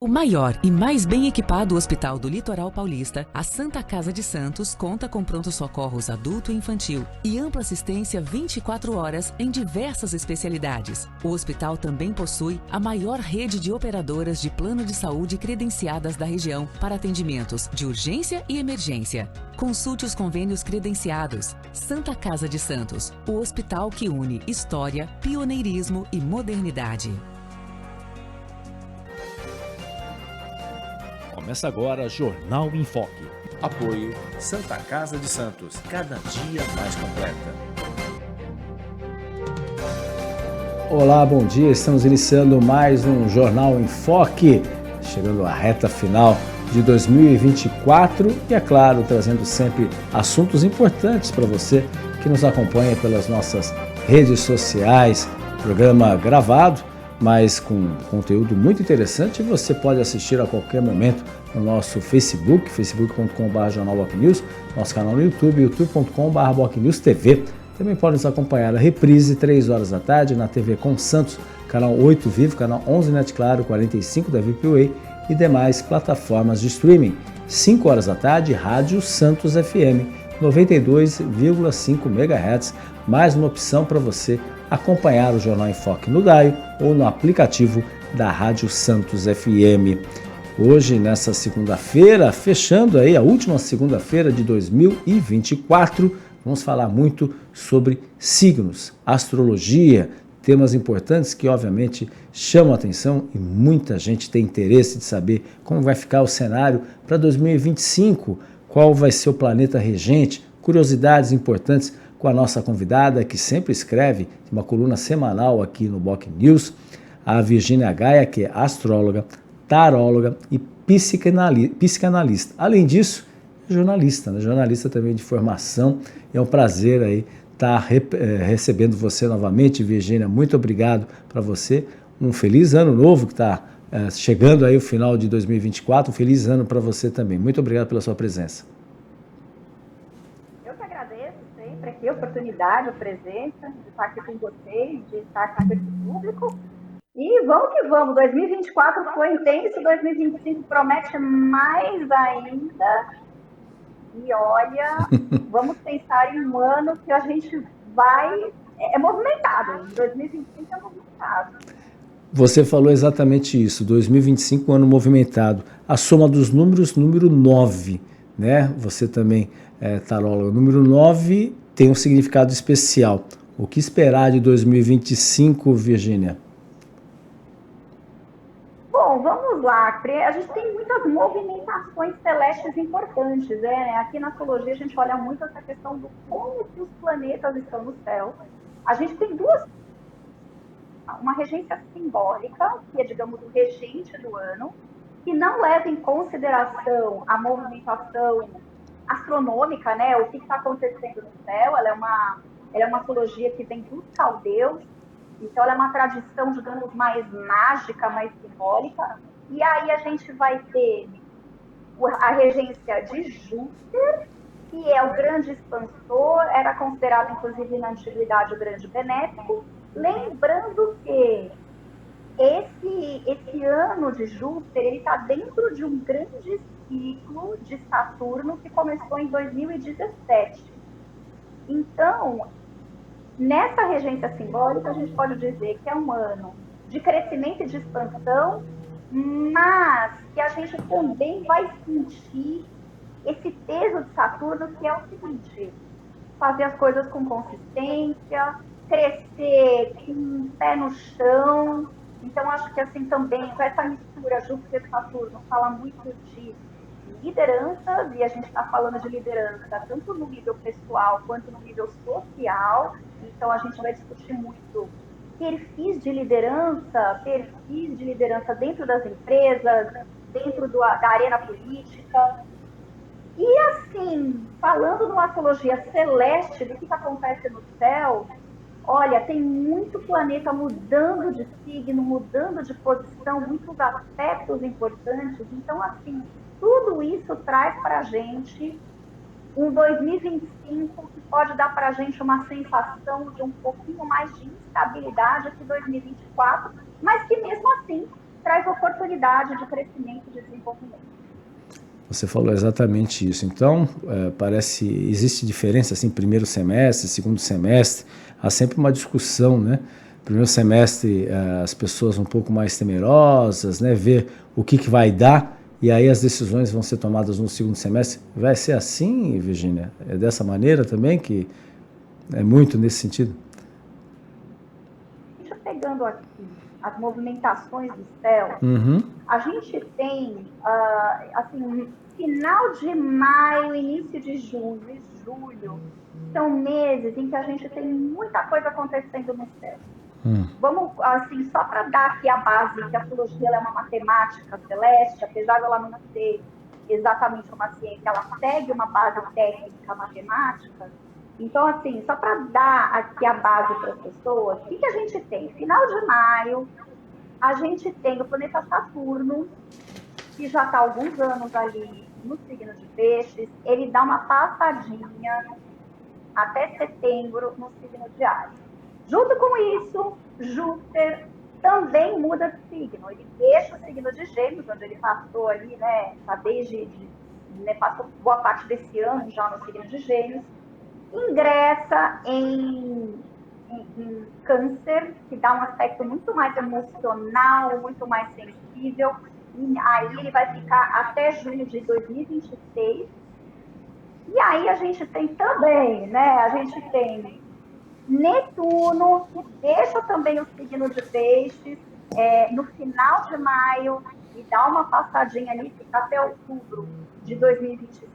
O maior e mais bem equipado hospital do Litoral Paulista, a Santa Casa de Santos, conta com pronto-socorros adulto e infantil e ampla assistência 24 horas em diversas especialidades. O hospital também possui a maior rede de operadoras de plano de saúde credenciadas da região para atendimentos de urgência e emergência. Consulte os convênios credenciados. Santa Casa de Santos, o hospital que une história, pioneirismo e modernidade. Começa agora Jornal em Foque. Apoio Santa Casa de Santos, cada dia mais completa. Olá, bom dia. Estamos iniciando mais um Jornal em Foque, chegando à reta final de 2024 e, é claro, trazendo sempre assuntos importantes para você que nos acompanha pelas nossas redes sociais, programa gravado, mas com conteúdo muito interessante. Você pode assistir a qualquer momento no nosso Facebook, facebook.com/jornalbocnews, nosso canal no YouTube, youtube.com/bocnewstv. Também pode nos acompanhar a reprise, 3 horas da tarde, na TV Com Santos, canal 8 Vivo, canal 11 Net Claro, 45 da VPWay e demais plataformas de streaming. 5 horas da tarde, Rádio Santos FM, 92,5 MHz, mais uma opção para você acompanhar o Jornal em Foque no Daio ou no aplicativo da Rádio Santos FM. Hoje, nessa segunda-feira, fechando aí a última segunda-feira de 2024, vamos falar muito sobre signos, astrologia, temas importantes que obviamente chamam a atenção e muita gente tem interesse de saber como vai ficar o cenário para 2025, qual vai ser o planeta regente, curiosidades importantes com a nossa convidada, que sempre escreve uma coluna semanal aqui no Boc News, a Virgínia Gaia, que é astróloga, taróloga e psicanalista. Além disso, é jornalista, né? Jornalista também de formação. É um prazer aí estar recebendo você novamente, Virgínia. Muito obrigado para você. Um feliz ano novo que está chegando aí o final de 2024. Um feliz ano para você também. Muito obrigado pela sua presença. Aqui a oportunidade, a presença de estar aqui com vocês, de estar aqui com esse público. E vamos que vamos, 2024 foi intenso, 2025 promete mais ainda. E olha, vamos pensar em um ano que a gente vai... É movimentado, 2025 é movimentado. Você falou exatamente isso, 2025 é um ano movimentado. A soma dos números, número 9, né? Você também é taróloga. Número 9 tem um significado especial. O que esperar de 2025, Virgínia? Bom, vamos lá. A gente tem muitas movimentações celestes importantes, né? Aqui na astrologia a gente olha muito essa questão do como que os planetas estão no céu. A gente tem uma regência simbólica, que é, digamos, o regente do ano, que não leva em consideração a movimentação astronômica, né? O que está acontecendo no céu. Ela é uma astrologia que vem dos caldeus, então ela é uma tradição, digamos, mais mágica, mais simbólica. E aí a gente vai ter a regência de Júpiter, que é o grande expansor, era considerado, inclusive, na antiguidade, o grande benéfico. Lembrando que esse ano de Júpiter, ele está dentro de um grande ciclo de Saturno que começou em 2017. Então, nessa regência simbólica, a gente pode dizer que é um ano de crescimento e de expansão, mas que a gente também vai sentir esse peso de Saturno, que é o seguinte: fazer as coisas com consistência, crescer com o pé no chão. Então, acho que assim também, com essa mistura Júpiter e Saturno, fala muito de lideranças, e a gente está falando de liderança tanto no nível pessoal quanto no nível social. Então, a gente vai discutir muito perfis de liderança dentro das empresas, dentro da arena política. E assim, falando numa astrologia celeste, do que acontece no céu, olha, tem muito planeta mudando de signo, mudando de posição, muitos aspectos importantes. Então, assim, tudo isso traz para a gente um 2025 que pode dar para a gente uma sensação de um pouquinho mais de instabilidade que 2024, mas que mesmo assim traz oportunidade de crescimento e de desenvolvimento. Você falou exatamente isso. Então, existe diferença, assim, primeiro semestre, segundo semestre, há sempre uma discussão, né? Primeiro semestre, as pessoas um pouco mais temerosas, né? Ver o que vai dar, e aí as decisões vão ser tomadas no segundo semestre. Vai ser assim, Virginia? É dessa maneira também, que é muito nesse sentido? A gente pegando aqui as movimentações do céu, a gente tem, assim, final de maio, início de junho e julho, são meses em que a gente tem muita coisa acontecendo no céu. Vamos, assim, só para dar aqui a base, que a astrologia é uma matemática celeste, apesar de ela não ser exatamente uma ciência, ela segue uma base técnica matemática. Então, assim, só para dar aqui a base para as pessoas, o que a gente tem? Final de maio, a gente tem o planeta Saturno, que já está há alguns anos ali no signo de Peixes, ele dá uma passadinha até setembro no signo de Áries. Junto com isso, Júpiter também muda de signo. Ele deixa o signo de Gêmeos, onde ele passou ali, né, passou boa parte desse ano já no signo de Gêmeos, ingressa em Câncer, que dá um aspecto muito mais emocional, muito mais sensível. E aí ele vai ficar até junho de 2026. E aí a gente tem também, né? A gente tem Netuno, que deixa também o signo de Peixes no final de maio e dá uma passadinha ali, fica até outubro de 2025,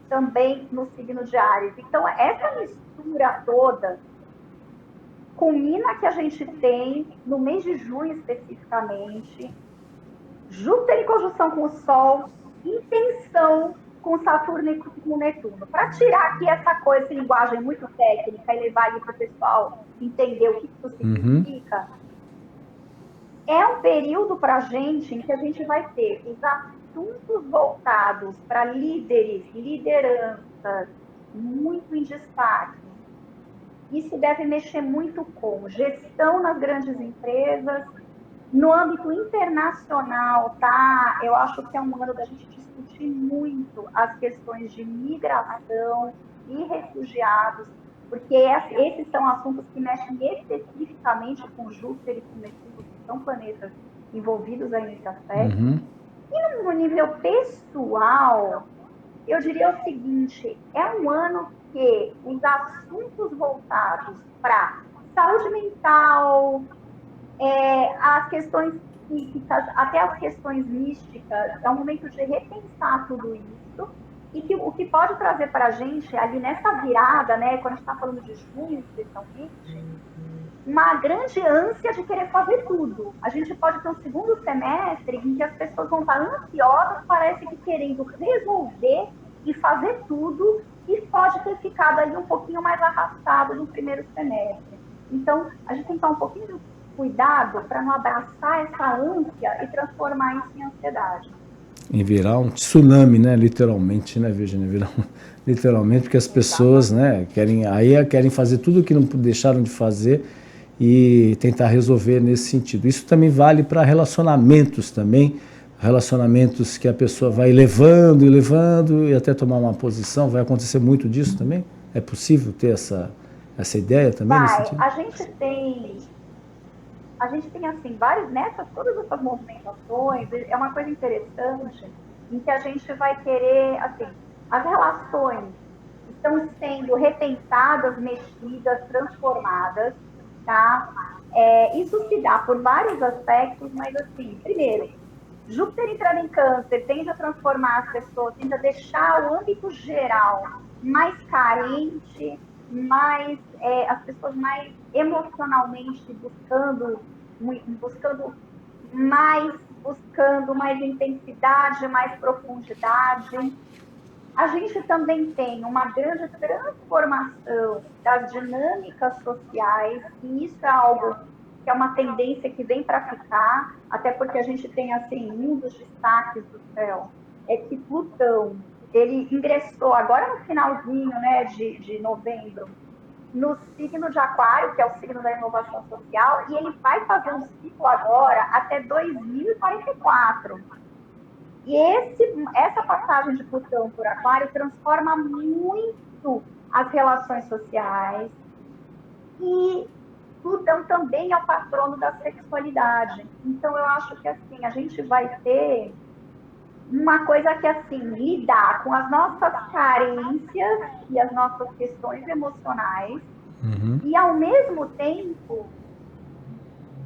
também no signo de Áries. Então, essa mistura toda culmina que a gente tem, no mês de junho especificamente, Júpiter em conjunção com o Sol, em tensão com Saturno e com Netuno. Para tirar aqui essa coisa, essa linguagem muito técnica e levar ali para o pessoal entender o que isso significa, é um período para a gente em que a gente vai ter os assuntos voltados para líderes, lideranças, muito em destaque. Isso deve mexer muito com gestão nas grandes empresas, no âmbito internacional, tá? Eu acho que é um ano da gente discutir muito as questões de migração e refugiados, porque esses são assuntos que mexem especificamente com Júpiter e com Netuno, que são planetas envolvidos aí nesse aspecto. E no nível pessoal, eu diria o seguinte, é um ano que os assuntos voltados para saúde mental, as questões psíquicas, até as questões místicas, é um momento de repensar tudo isso, e que o que pode trazer para a gente, ali nessa virada, né, quando a gente está falando de junho, especialmente, uma grande ânsia de querer fazer tudo. A gente pode ter um segundo semestre em que as pessoas vão estar ansiosas, parece que querendo resolver e fazer tudo, e pode ter ficado ali um pouquinho mais arrastado no primeiro semestre. Então, a gente tem que estar um pouquinho de cuidado para não abraçar essa ânsia e transformar isso em ansiedade. Em virar um tsunami, né? Literalmente, né, Virginia? Literalmente, porque as pessoas, né, querem fazer tudo o que não deixaram de fazer e tentar resolver nesse sentido. Isso também vale para relacionamentos também, relacionamentos que a pessoa vai levando e até tomar uma posição. Vai acontecer muito disso também? É possível ter essa ideia também nesse sentido? A gente tem, assim, todas essas movimentações, é uma coisa interessante, em que a gente vai querer, assim, as relações estão sendo repensadas, mexidas, transformadas, tá? Isso se dá por vários aspectos, mas, assim, primeiro, Júpiter entrando em Câncer tende a transformar as pessoas, tende a deixar o âmbito geral mais carente, as pessoas mais emocionalmente buscando mais intensidade, mais profundidade. A gente também tem uma grande transformação das dinâmicas sociais, e isso é algo que é uma tendência que vem para ficar, até porque a gente tem, assim, um dos destaques do céu é que Plutão, ele ingressou agora no finalzinho, né, de novembro, no signo de Aquário, que é o signo da inovação social, e ele vai fazer um ciclo agora até 2044. E essa passagem de Plutão por Aquário transforma muito as relações sociais. E Plutão também é o patrono da sexualidade. Então, eu acho que, assim, a gente vai ter uma coisa que, assim, lidar com as nossas carências e as nossas questões emocionais e, ao mesmo tempo,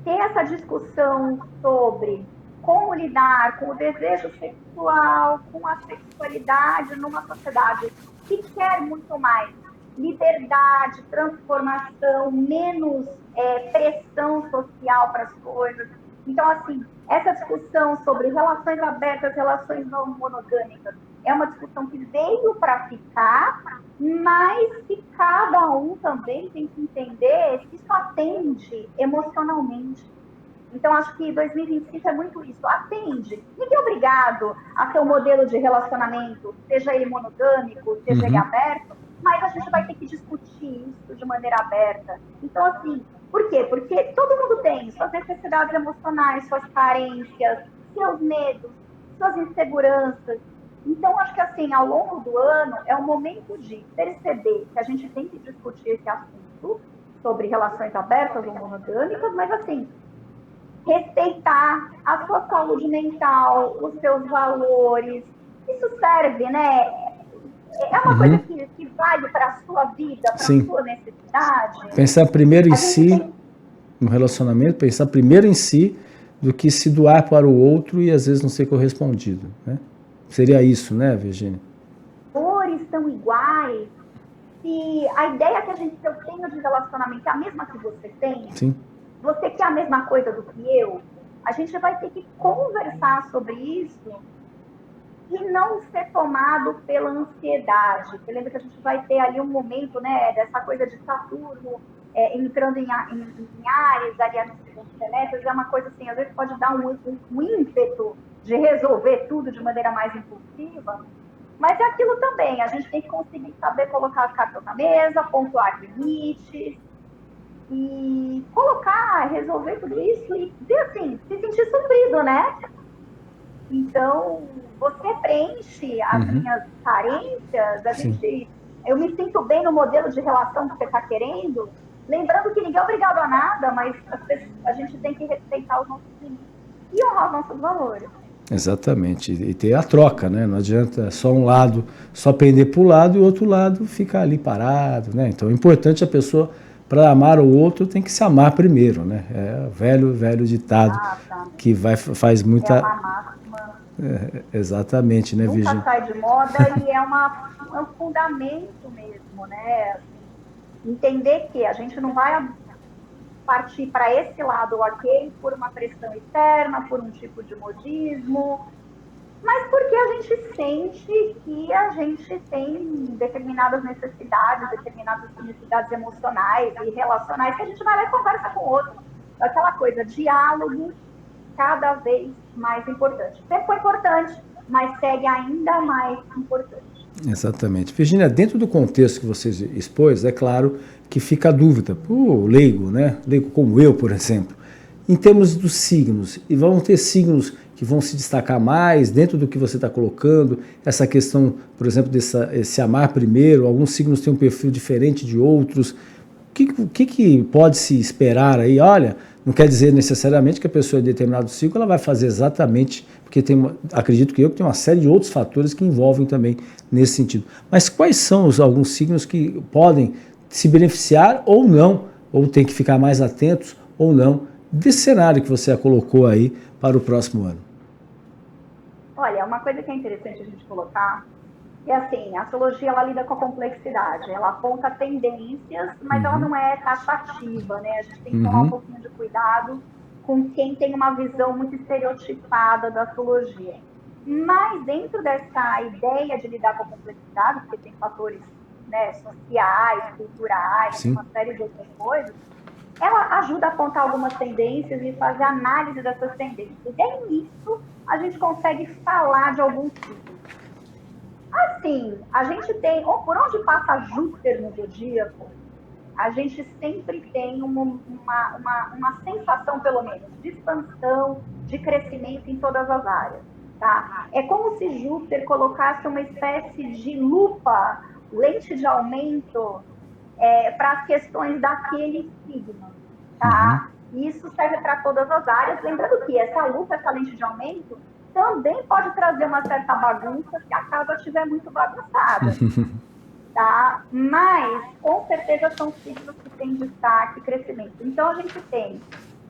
ter essa discussão sobre como lidar com o desejo sexual, com a sexualidade numa sociedade que quer muito mais liberdade, transformação, menos pressão social para as coisas. Então, assim, essa discussão sobre relações abertas, relações não monogâmicas, é uma discussão que veio para ficar, mas que cada um também tem que entender se isso atende emocionalmente. Então, acho que 2025 é muito isso, atende. Ninguém é obrigado a ter um modelo de relacionamento, seja ele monogâmico, seja ele aberto, mas a gente vai ter que discutir isso de maneira aberta. Então, assim, por quê? Porque todo mundo tem suas necessidades emocionais, suas carências, seus medos, suas inseguranças. Então, acho que, assim, ao longo do ano, é o momento de perceber que a gente tem que discutir esse assunto sobre relações abertas ou monogâmicas, mas, assim, respeitar a sua saúde mental, os seus valores. Isso serve, né? É uma coisa que vale para a sua vida, para a sua necessidade. Pensar primeiro em si, no relacionamento, pensar primeiro em si, do que se doar para o outro e às vezes não ser correspondido, né? Seria isso, né, Virgínia? Valores são iguais. E a ideia que eu tenho de relacionamento é a mesma que você tem. Sim. Você quer a mesma coisa do que eu? A gente vai ter que conversar sobre isso e não ser tomado pela ansiedade. Você lembra que a gente vai ter ali um momento, né, dessa coisa de Saturno entrando em Áries, ali no segundo semestre, é uma coisa assim, às vezes pode dar um ímpeto de resolver tudo de maneira mais impulsiva, mas é aquilo também, a gente tem que conseguir saber colocar as cartas na mesa, pontuar limites, e resolver tudo isso e, assim, se sentir sofrido, né? Então, você preenche as minhas carências, eu me sinto bem no modelo de relação que você está querendo, lembrando que ninguém é obrigado a nada, mas a gente tem que respeitar os nossos limites e honrar os nossos valores. Exatamente, e ter a troca, né? Não adianta só um lado, só pender para o lado e o outro lado ficar ali parado, né? Então é importante a pessoa, para amar o outro, tem que se amar primeiro, né? É o velho ditado que faz muita... É uma máxima. Exatamente, né, Virgínia? Nunca sai de moda e é um fundamento mesmo, né? Assim, entender que a gente não vai partir para esse lado, ok, por uma pressão externa, por um tipo de modismo, mas porque a gente sente que a gente tem determinadas necessidades emocionais e relacionais que a gente vai lá e conversa com o outro. Aquela coisa, diálogo cada vez mais importante. Sempre foi importante, mas segue ainda mais importante. Exatamente. Virgínia, dentro do contexto que você expôs, é claro que fica a dúvida, o leigo, né? Leigo como eu, por exemplo, em termos dos signos, e vão ter signos que vão se destacar mais dentro do que você está colocando, essa questão, por exemplo, esse amar primeiro, alguns signos têm um perfil diferente de outros, o que pode se esperar aí? Olha, não quer dizer necessariamente que a pessoa de determinado signo ela vai fazer exatamente, porque acredito que tem uma série de outros fatores que envolvem também nesse sentido. Mas quais são alguns signos que podem se beneficiar ou não, ou tem que ficar mais atentos ou não, desse cenário que você colocou aí para o próximo ano? Olha, uma coisa que é interessante a gente colocar é assim, a astrologia ela lida com a complexidade, ela aponta tendências, mas ela não é taxativa, né? A gente tem que tomar um pouquinho de cuidado com quem tem uma visão muito estereotipada da astrologia. Mas dentro dessa ideia de lidar com a complexidade, porque tem fatores, né, sociais, culturais, uma série de outras coisas, ela ajuda a apontar algumas tendências e fazer análise dessas tendências. E aí nisso a gente consegue falar de alguns tipos. Assim, a gente tem, por onde passa Júpiter no zodíaco, a gente sempre tem uma sensação, pelo menos, de expansão, de crescimento em todas as áreas. Tá? É como se Júpiter colocasse uma espécie de lupa, lente de aumento para as questões daquele signo. Tá? Isso serve para todas as áreas. Lembrando que essa lupa, essa lente de aumento, também pode trazer uma certa bagunça se a casa estiver muito bagunçada. Tá? Mas, com certeza, são signos que têm destaque e crescimento. Então, a gente tem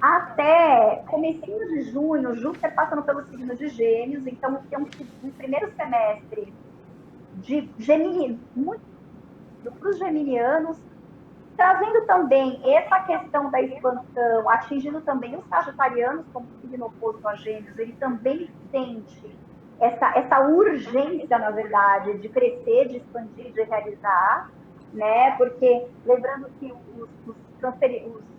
até comecinho de junho, Júpiter passando pelo signo de Gêmeos, então tem um primeiro semestre de Gemini, muito para os geminianos, trazendo também essa questão da expansão, atingindo também os sagitarianos, como signo oposto a Gêmeos, ele também sente essa urgência, na verdade, de crescer, de expandir, de realizar, né? Porque, lembrando que os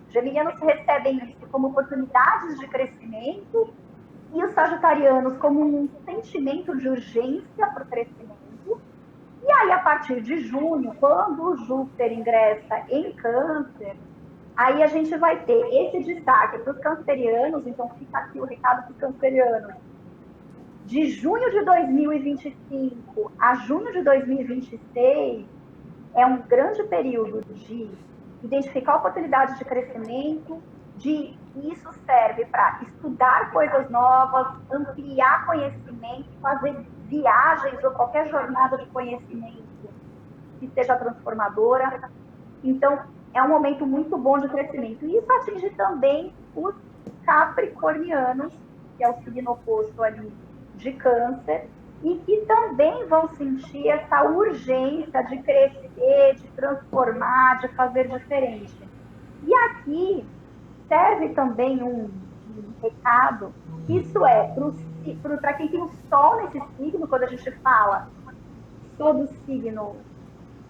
geminianos recebem isso como oportunidades de crescimento e os sagitarianos como um sentimento de urgência para o crescimento. E aí, a partir de junho, quando o Júpiter ingressa em Câncer, aí a gente vai ter esse destaque para os cancerianos, então fica aqui o recado para os cancerianos. De junho de 2025 a junho de 2026 é um grande período de identificar oportunidades de crescimento, isso serve para estudar coisas novas, ampliar conhecimento, fazer viagens ou qualquer jornada de conhecimento que seja transformadora. Então, é um momento muito bom de crescimento. E isso atinge também os capricornianos, que é o signo oposto ali de Câncer, e que também vão sentir essa urgência de crescer, de transformar, de fazer diferente. E aqui serve também um recado, isso é, para quem tem o Sol nesse signo, quando a gente fala sobre o signo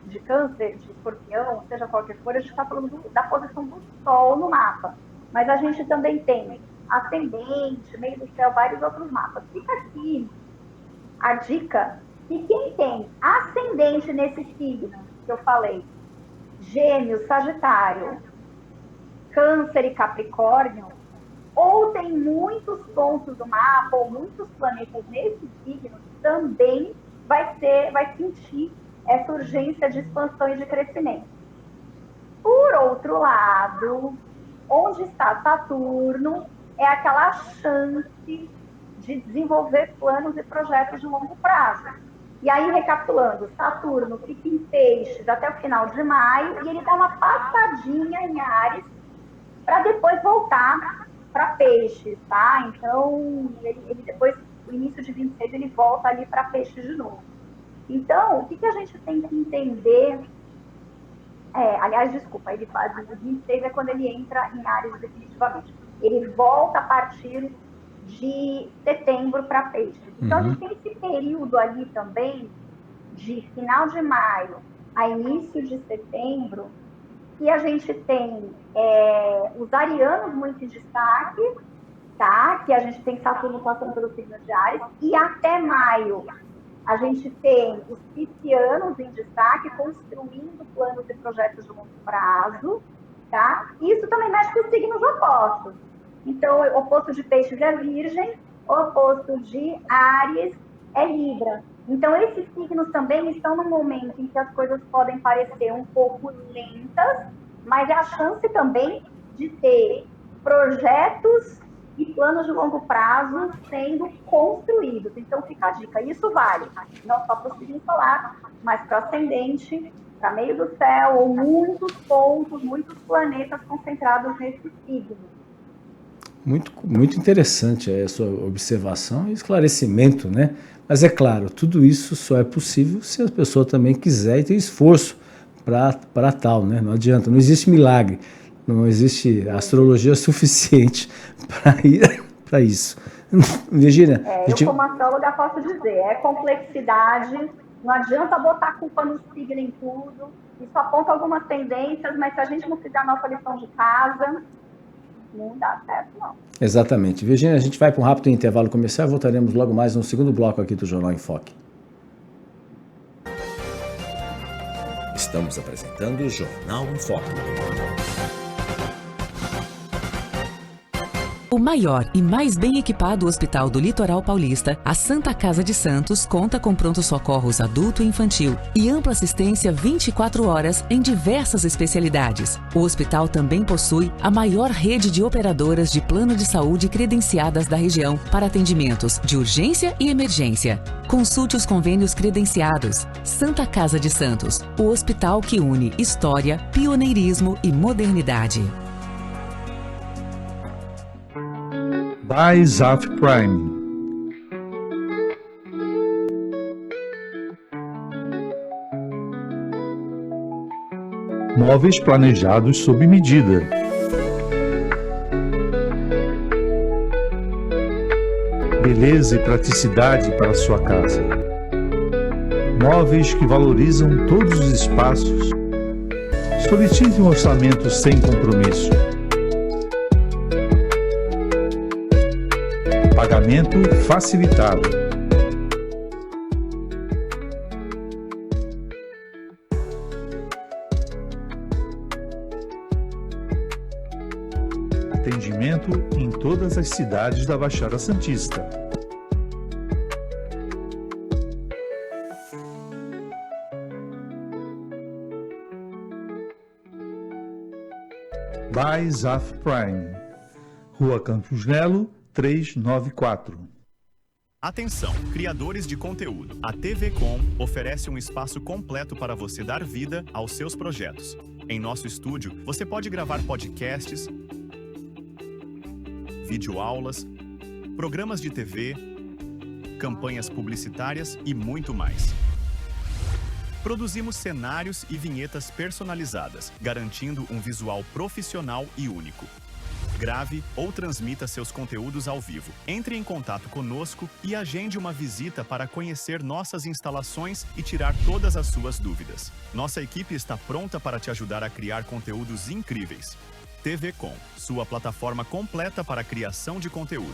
de Câncer, de Escorpião, seja qual que for, a gente está falando da posição do Sol no mapa. Mas a gente também tem ascendente, meio do céu, vários outros mapas. Fica aqui a dica que quem tem ascendente nesse signo que eu falei, Gêmeos, Sagitário, Câncer e Capricórnio, ou tem muitos pontos do mapa, ou muitos planetas nesse signo, também vai sentir essa urgência de expansão e de crescimento. Por outro lado, onde está Saturno, é aquela chance de desenvolver planos e projetos de longo prazo. E aí, recapitulando, Saturno fica em Peixes até o final de maio, e ele dá uma passadinha em Áries, para depois voltar para Peixes, tá? Então, ele depois, no início de 26, ele volta ali para Peixes de novo. Então, o que a gente tem que entender... ele faz o 26 é quando ele entra em Áries definitivamente. Ele volta a partir de setembro para Peixes. Então, a gente tem esse período ali também, de final de maio a início de setembro, que a gente tem os arianos muito em destaque, tá? Que a gente tem Saturno passando pelo signo de Áries, e até maio a gente tem os piscianos em destaque, construindo planos e projetos de longo prazo, tá? Isso também mexe com os signos opostos. Então, o oposto de Peixes é Virgem, o oposto de Áries é Libra. Então, esses signos também estão num momento em que as coisas podem parecer um pouco lentas, mas é a chance também de ter projetos e planos de longo prazo sendo construídos. Então, fica a dica. Isso vale não só para o signo solar, mas para o ascendente, para meio do céu, ou muitos pontos, muitos planetas concentrados nesse signo. Muito interessante a sua observação e esclarecimento, né? Mas é claro, tudo isso só é possível se a pessoa também quiser e ter esforço para tal, né? Não adianta, não existe milagre, não existe astrologia suficiente para isso. Virgínia, eu como astróloga posso dizer, é complexidade, não adianta botar a culpa no signo em tudo, isso aponta algumas tendências, mas se a gente não fizer a nossa lição de casa, não dá certo, não. Exatamente. Virgínia, a gente vai para um rápido intervalo comercial e voltaremos logo mais no segundo bloco aqui do Jornal em Foque. Estamos apresentando o Jornal em Foque. O maior e mais bem equipado hospital do Litoral Paulista, a Santa Casa de Santos, conta com pronto-socorros adulto e infantil e ampla assistência 24 horas em diversas especialidades. O hospital também possui a maior rede de operadoras de plano de saúde credenciadas da região para atendimentos de urgência e emergência. Consulte os convênios credenciados. Santa Casa de Santos, o hospital que une história, pioneirismo e modernidade. By Zaf Prime. Móveis planejados sob medida. Beleza e praticidade para sua casa. Móveis que valorizam todos os espaços. Solicite um orçamento sem compromisso. Pagamento facilitado. Atendimento em todas as cidades da Baixada Santista. By Zaf Prime. Rua Campos Nelo, 394. Atenção, criadores de conteúdo. A TV Com oferece um espaço completo para você dar vida aos seus projetos. Em nosso estúdio, você pode gravar podcasts, videoaulas, programas de TV, campanhas publicitárias e muito mais. Produzimos cenários e vinhetas personalizadas, garantindo um visual profissional e único. Grave ou transmita seus conteúdos ao vivo. Entre em contato conosco e agende uma visita para conhecer nossas instalações e tirar todas as suas dúvidas. Nossa equipe está pronta para te ajudar a criar conteúdos incríveis. TV Com, sua plataforma completa para a criação de conteúdo.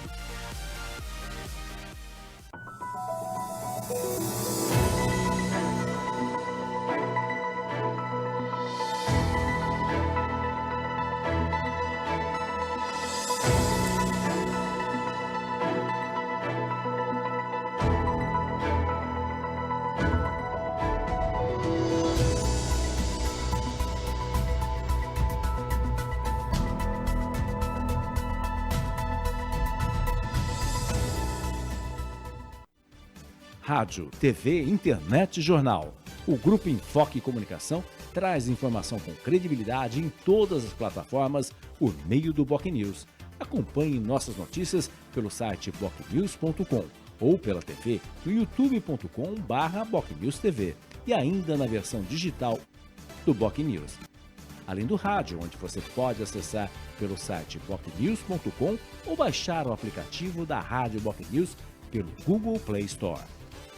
Rádio, TV, internet e jornal. O Grupo Enfoque Comunicação traz informação com credibilidade em todas as plataformas por meio do BocNews. Acompanhe nossas notícias pelo site bocnews.com ou pela TV no youtube.com/BocNewsTV e ainda na versão digital do BocNews. Além do rádio, onde você pode acessar pelo site bocnews.com ou baixar o aplicativo da Rádio BocNews pelo Google Play Store.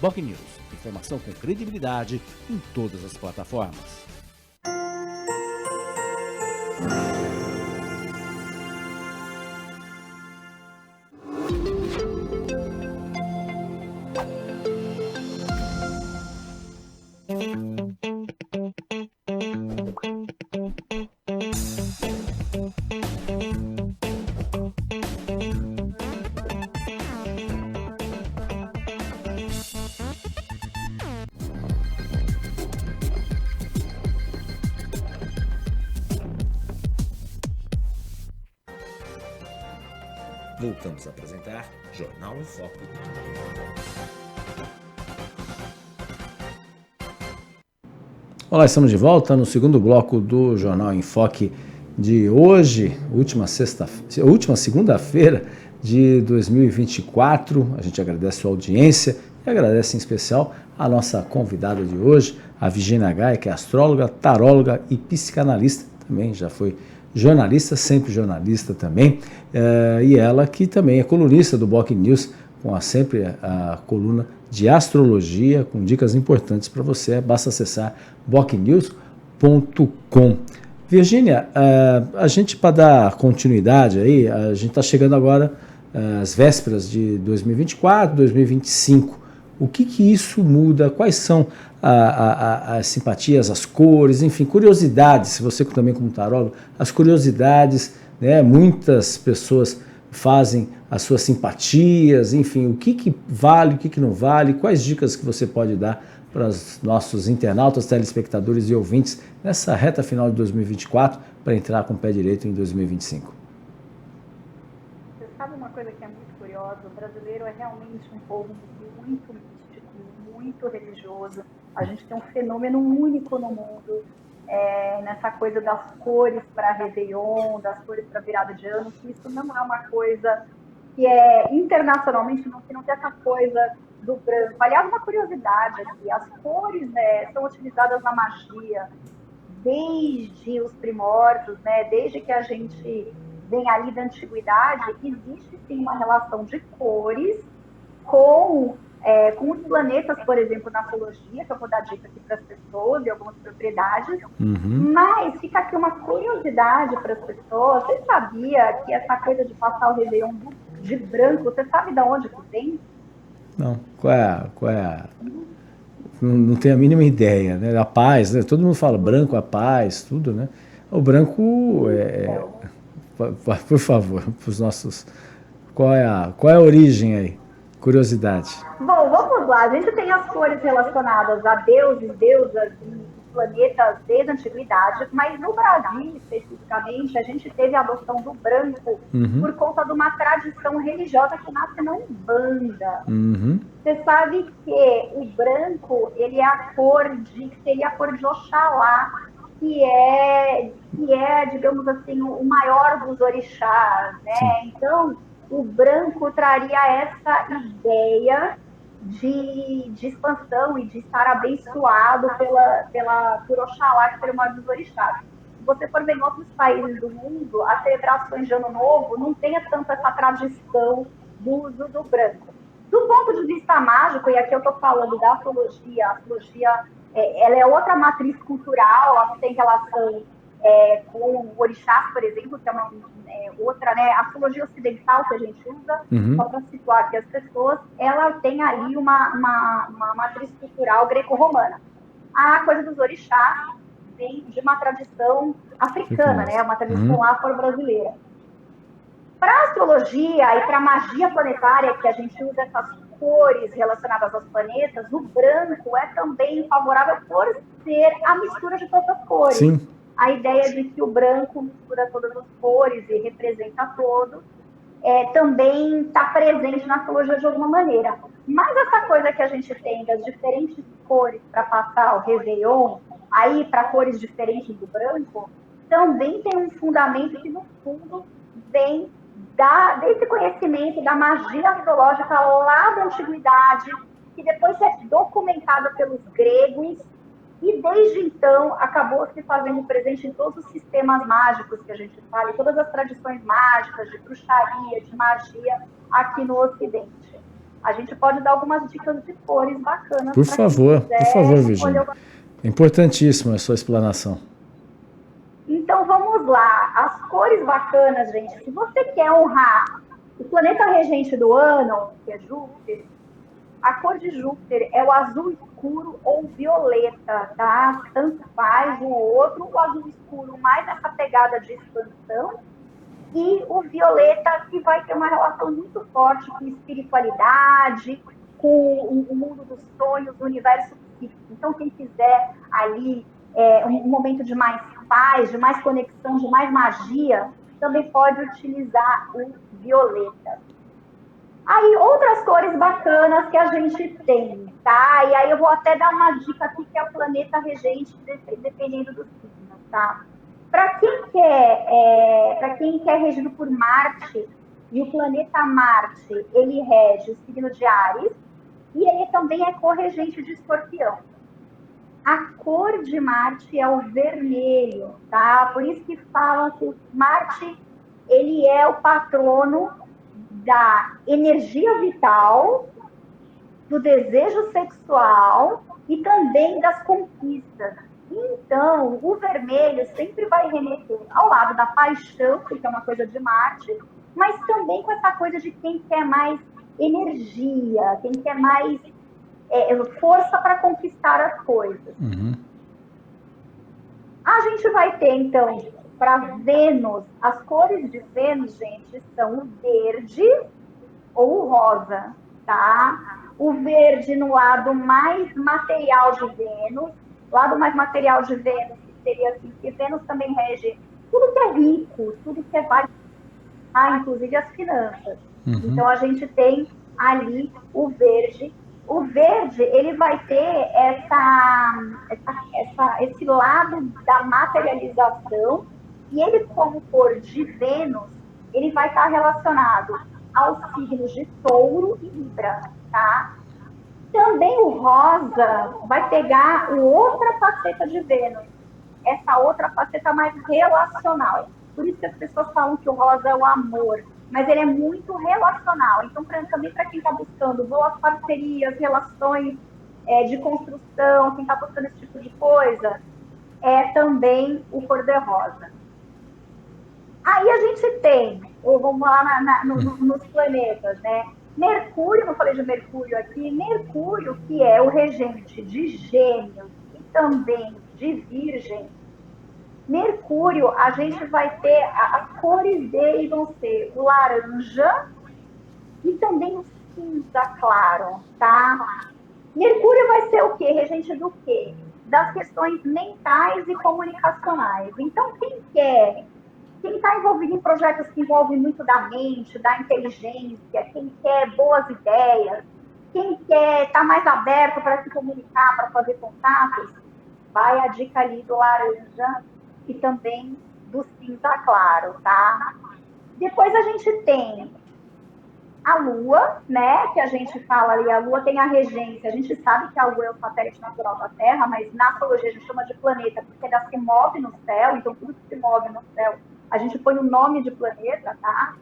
BocNews, informação com credibilidade em todas as plataformas. Voltamos a apresentar Jornal em Foque. Olá, estamos de volta no segundo bloco do Jornal em Foque de hoje, última segunda-feira de 2024. A gente agradece a sua audiência e agradece em especial a nossa convidada de hoje, a Virginia Gaia, que é astróloga, taróloga e psicanalista, também já foi jornalista, sempre jornalista também, e ela que também é colunista do BocNews, com sempre a coluna de astrologia, com dicas importantes para você. Basta acessar bocnews.com. Virginia, a gente, para dar continuidade aí, a gente está chegando agora às vésperas de 2024, 2025. O que isso muda? Quais são as simpatias, as cores, enfim, curiosidades, se você também como tarólogo, as curiosidades, né? Muitas pessoas fazem as suas simpatias, enfim, o que vale, o que não vale, quais dicas que você pode dar para os nossos internautas, telespectadores e ouvintes nessa reta final de 2024 para entrar com o pé direito em 2025? Você sabe uma coisa que é muito curiosa? O brasileiro é realmente um povo muito místico, muito religioso. A gente tem um fenômeno único no mundo, nessa coisa das cores para Réveillon, das cores para virada de ano, que isso não é uma coisa que é internacionalmente, que não tem essa coisa do branco. Aliás, uma curiosidade aqui, as cores são utilizadas na magia desde os primórdios, né? Desde que a gente vem ali da antiguidade, existe sim uma relação de cores com os planetas, por exemplo, na astrologia, que eu vou dar dica aqui para as pessoas e algumas propriedades, mas fica aqui uma curiosidade para as pessoas. Você sabia que essa coisa de passar o Réveillon de branco, você sabe de onde que vem? Não, qual é não tenho a mínima ideia, né? A paz, né? Todo mundo fala branco, a paz, tudo, né? O branco por favor, para os nossos, qual é a origem aí? Curiosidade. Bom, vamos lá. A gente tem as cores relacionadas a deuses, deusas e planetas desde a antiguidade, mas no Brasil, especificamente, a gente teve a adoção do branco por conta de uma tradição religiosa que nasce na Umbanda. Você sabe que o branco, ele é seria a cor de Oxalá, que é, digamos assim, o maior dos orixás, né? Sim. Então, o branco traria essa ideia de expansão e de estar abençoado por Oxalá, que seria o maior dos orixás. Se você for ver em outros países do mundo, as celebrações de Ano Novo não tem tanto essa tradição do uso do branco. Do ponto de vista mágico, e aqui eu estou falando da astrologia, a astrologia ela é outra matriz cultural, ela tem relação com orixás, por exemplo, que é uma outra, né, a astrologia ocidental que a gente usa, só para situar aqui as pessoas, ela tem ali uma matriz cultural greco-romana. A coisa dos orixás vem de uma tradição africana, né, uma tradição afro-brasileira. Para a astrologia e para a magia planetária, que a gente usa essas cores relacionadas aos planetas, o branco é também favorável por ser a mistura de todas as cores. Sim. A ideia de que o branco mistura todas as cores e representa todo, também está presente na astrologia de alguma maneira. Mas essa coisa que a gente tem das diferentes cores para passar o Réveillon, aí para cores diferentes do branco, também tem um fundamento que, no fundo, vem desse conhecimento da magia astrológica lá da antiguidade, que depois é documentada pelos gregos, e desde então acabou se fazendo presente em todos os sistemas mágicos que a gente fala, em todas as tradições mágicas, de bruxaria, de magia aqui no Ocidente. A gente pode dar algumas dicas de cores bacanas. Por favor, Virginia. É importantíssima a sua explanação. Então vamos lá, as cores bacanas, gente. Se você quer honrar o planeta regente do ano, que é Júpiter, a cor de Júpiter é o azul escuro ou violeta, tá? Tanto faz um ou outro, o azul escuro mais essa pegada de expansão, e o violeta que vai ter uma relação muito forte com espiritualidade, com o mundo dos sonhos, o universo psíquico. Então quem quiser ali um momento de mais paz, de mais conexão, de mais magia, também pode utilizar o violeta. Aí, outras cores bacanas que a gente tem, tá? E aí eu vou até dar uma dica aqui, que é o planeta regente, dependendo do signo, tá? Para quem quer regido por Marte, e o planeta Marte, ele rege o signo de Áries, e ele também é corregente de Escorpião. A cor de Marte é o vermelho, tá? Por isso que falam que Marte, ele é o patrono da energia vital, do desejo sexual e também das conquistas. Então, o vermelho sempre vai remeter ao lado da paixão, que é uma coisa de Marte, mas também com essa coisa de quem quer mais energia, quem quer mais força para conquistar as coisas. A gente vai ter, então, para Vênus, as cores de Vênus, gente, são o verde ou o rosa, tá? O verde no lado mais material de Vênus, lado mais material de Vênus, que seria assim, que Vênus também rege tudo que é rico, tudo que é válido, inclusive as finanças. Então, a gente tem ali o verde. O verde, ele vai ter esse lado da materialização, e ele, como cor de Vênus, ele vai estar relacionado aos signos de Touro e Libra, tá? Também o rosa vai pegar outra faceta de Vênus, essa outra faceta mais relacional. Por isso que as pessoas falam que o rosa é o amor, mas ele é muito relacional. Então, também para quem está buscando boas parcerias, relações de construção, quem está buscando esse tipo de coisa, é também o cor-de-rosa. Aí a gente tem, vamos lá nos planetas, né? Mercúrio, não falei de Mercúrio aqui, Mercúrio, que é o regente de Gêmeos e também de Virgem. Mercúrio, a gente vai ter, as cores dele vão ser o laranja e também o cinza claro, tá? Mercúrio vai ser o quê? Regente do quê? Das questões mentais e comunicacionais. Então, quem está envolvido em projetos que envolvem muito da mente, da inteligência, quem quer boas ideias, quem quer estar mais aberto para se comunicar, para fazer contatos, vai a dica ali do laranja e também do cinza claro, tá? Depois a gente tem a Lua, né, que a gente fala ali, a Lua tem a regência, a gente sabe que a Lua é o satélite natural da Terra, mas na astrologia a gente chama de planeta, porque ela se move no céu, então tudo que se move no céu, a gente põe o nome de planeta, tá?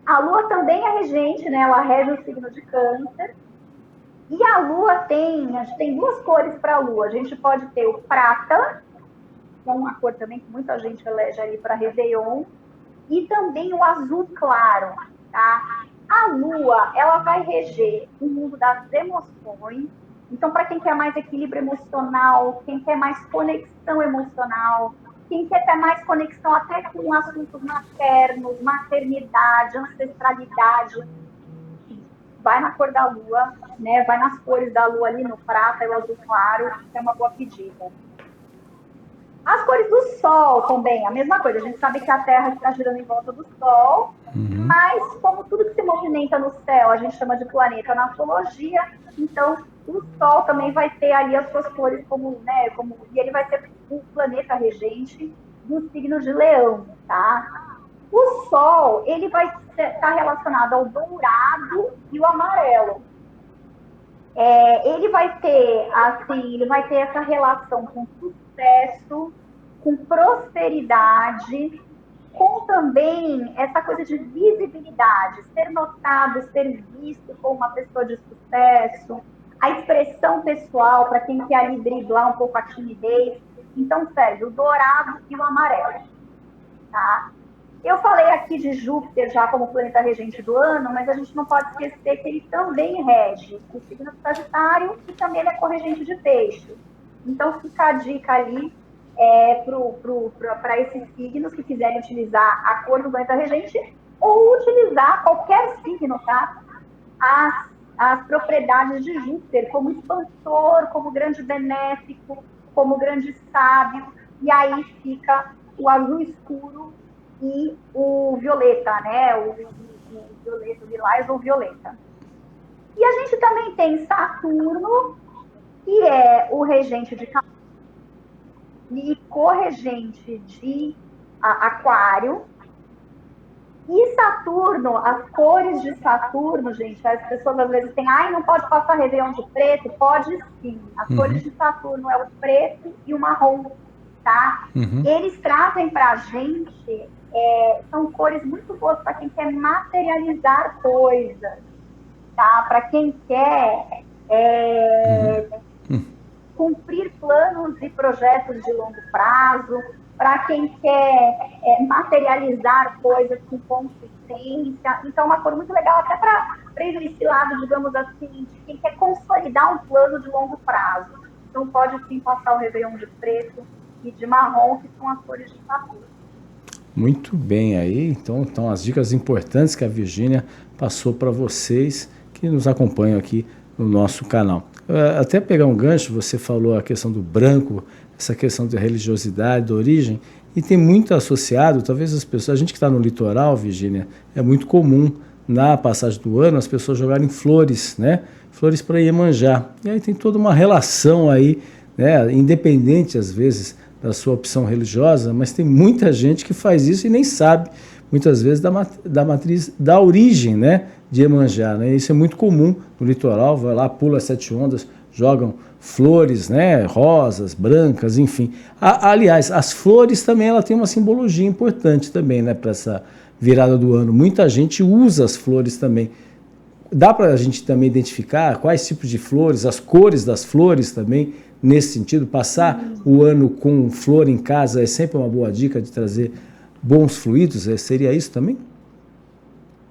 A Lua também é regente, né, ela rege o signo de Câncer, e a Lua a gente tem duas cores para a Lua, a gente pode ter o prata, que é uma cor também que muita gente elege ali para Réveillon, e também o azul claro, tá? A Lua, ela vai reger o mundo das emoções, então para quem quer mais equilíbrio emocional, quem quer mais conexão emocional, quem quer ter mais conexão até com assuntos maternos, maternidade, ancestralidade, vai na cor da Lua, né? Vai nas cores da Lua ali no prata e o azul claro, que é uma boa pedida. As cores do Sol também, a mesma coisa. A gente sabe que a Terra está girando em volta do Sol, mas como tudo que se movimenta no céu, a gente chama de planeta na astrologia, então o Sol também vai ter ali as suas cores e ele vai ser o planeta regente do signo de Leão, tá? O Sol, ele vai estar relacionado ao dourado e o amarelo. Ele vai ter essa relação com sucesso, com prosperidade, com também essa coisa de visibilidade, ser notado, ser visto como uma pessoa de sucesso, a expressão pessoal, para quem quer ali driblar um pouco a timidez. Então, serve o dourado e o amarelo, tá? Eu falei aqui de Júpiter já como planeta regente do ano, mas a gente não pode esquecer que ele também rege o signo do Sagitário e também ele é corregente de Peixe. Então, fica a dica ali para esses signos que quiserem utilizar a cor do planeta regente ou utilizar qualquer signo, tá? As propriedades de Júpiter como expansor, como grande benéfico, como grande sábio, e aí fica o azul escuro e o violeta, né? O violeta, o lilás ou violeta. E a gente também tem Saturno, que é o regente de Capricórnio e corregente de Aquário. E Saturno, as cores de Saturno, gente, as pessoas às vezes têm, não pode passar Réveillon de preto? Pode sim. As cores de Saturno é o preto e o marrom, tá? Eles trazem pra gente, são cores muito boas para quem quer materializar coisas, tá? Para quem quer cumprir planos e projetos de longo prazo, para quem quer materializar coisas com consistência. Então, uma cor muito legal até para esse lado, digamos assim, de quem quer consolidar um plano de longo prazo. Então, pode sim passar o Réveillon de preto e de marrom, que são as cores de Saturno. Muito bem aí, então as dicas importantes que a Virgínia passou para vocês que nos acompanham aqui no nosso canal. Até pegar um gancho, você falou a questão do branco, essa questão da religiosidade, da origem, e tem muito associado, talvez as pessoas, a gente que está no litoral, Virgínia, é muito comum na passagem do ano as pessoas jogarem flores, né? Flores para Iemanjá. E aí tem toda uma relação aí, né? Independente às vezes da sua opção religiosa, mas tem muita gente que faz isso e nem sabe, muitas vezes, da matriz, da origem, né, de Iemanjá, né? Isso é muito comum no litoral, vai lá, pula as 7 ondas, jogam flores, né, rosas, brancas, enfim. Aliás, as flores também, ela tem uma simbologia importante também, né, para essa virada do ano. Muita gente usa as flores também. Dá para a gente também identificar quais tipos de flores, as cores das flores também, nesse sentido? Passar o ano com flor em casa é sempre uma boa dica de trazer bons fluidos? Seria isso também?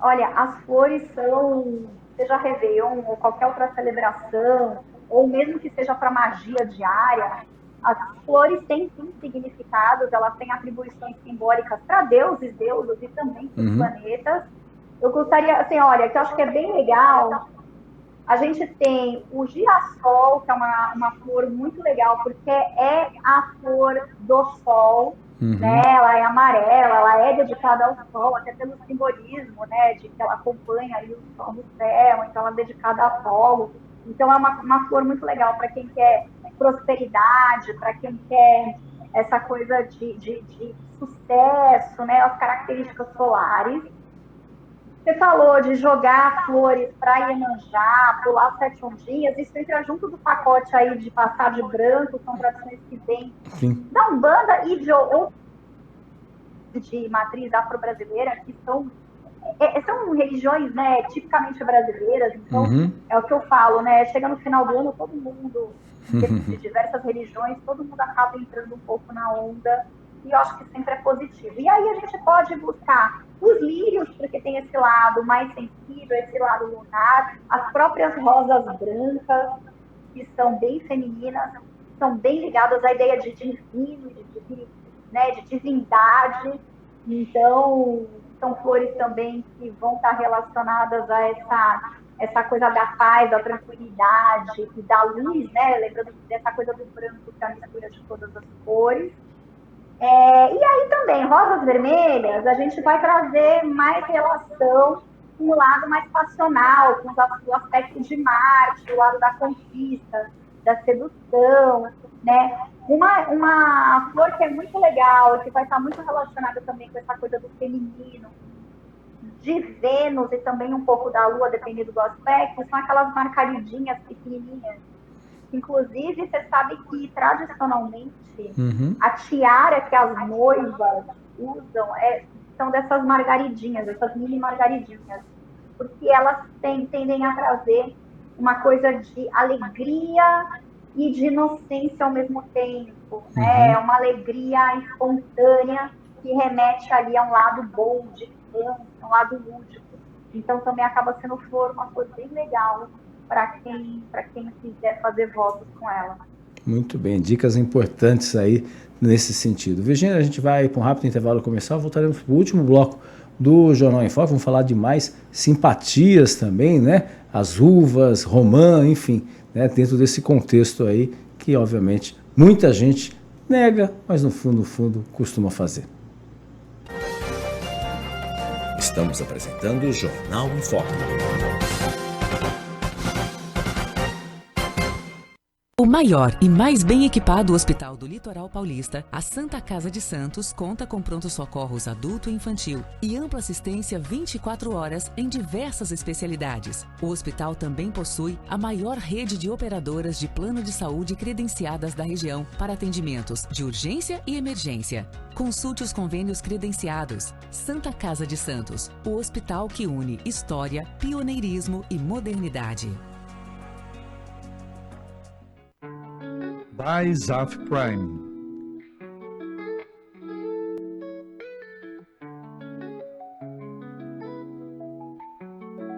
Olha, as flores são, seja Réveillon ou qualquer outra celebração, ou mesmo que seja para magia diária, as flores têm sim significados, elas têm atribuições simbólicas para deuses, deusas e também para os planetas. Eu gostaria, assim, olha, que eu acho que é bem legal. A gente tem o girassol, que é uma flor muito legal, porque é a flor do sol, né? Ela é amarela, ela é dedicada ao sol, até pelo simbolismo, né? De que ela acompanha ali o sol no céu, então ela é dedicada a Apolo. Então é uma flor muito legal para quem quer prosperidade, para quem quer essa coisa de sucesso, né? As características solares. Você falou de jogar flores para Iemanjá, pular 7 ondinhas, isso entra junto do pacote aí de passar de branco, são tradições que vêm da Umbanda e de matriz afro-brasileira, que são religiões, né, tipicamente brasileiras, então é o que eu falo, né, chega no final do ano, todo mundo, de diversas religiões, todo mundo acaba entrando um pouco na onda, e eu acho que sempre é positivo. E aí a gente pode buscar os lírios, porque tem esse lado mais sensível, esse lado lunar, as próprias rosas brancas, que são bem femininas, são bem ligadas à ideia de divino, de divindade. Então, são flores também que vão estar relacionadas a essa coisa da paz, da tranquilidade e da luz, né? Lembrando dessa coisa do branco, que é a mistura de todas as cores. E aí também, rosas vermelhas, a gente vai trazer mais relação com o lado mais passional, com o aspecto de Marte, o lado da conquista, da sedução, né? Uma flor que é muito legal, que vai estar muito relacionada também com essa coisa do feminino, de Vênus e também um pouco da Lua, dependendo do aspecto, são aquelas marcaridinhas pequenininhas. Inclusive, você sabe que, tradicionalmente, a tiara que as noivas usam são dessas margaridinhas, essas mini margaridinhas, porque elas tendem a trazer uma coisa de alegria e de inocência ao mesmo tempo, né? É uma alegria espontânea que remete ali a um lado bom, de criança, um lado lúdico. Então, também acaba sendo uma flor bem legal para quem quiser fazer votos com ela. Muito bem, dicas importantes aí nesse sentido. Virgínia, a gente vai para um rápido intervalo comercial, voltaremos para o último bloco do Jornal em Foco, vamos falar de mais simpatias também, né? As uvas, romã, enfim, né? Dentro desse contexto aí que, obviamente, muita gente nega, mas no fundo, costuma fazer. Estamos apresentando o Jornal em Foco. O maior e mais bem equipado hospital do Litoral Paulista, a Santa Casa de Santos, conta com pronto-socorros adulto e infantil e ampla assistência 24 horas em diversas especialidades. O hospital também possui a maior rede de operadoras de plano de saúde credenciadas da região para atendimentos de urgência e emergência. Consulte os convênios credenciados. Santa Casa de Santos, o hospital que une história, pioneirismo e modernidade. By Zaf Prime.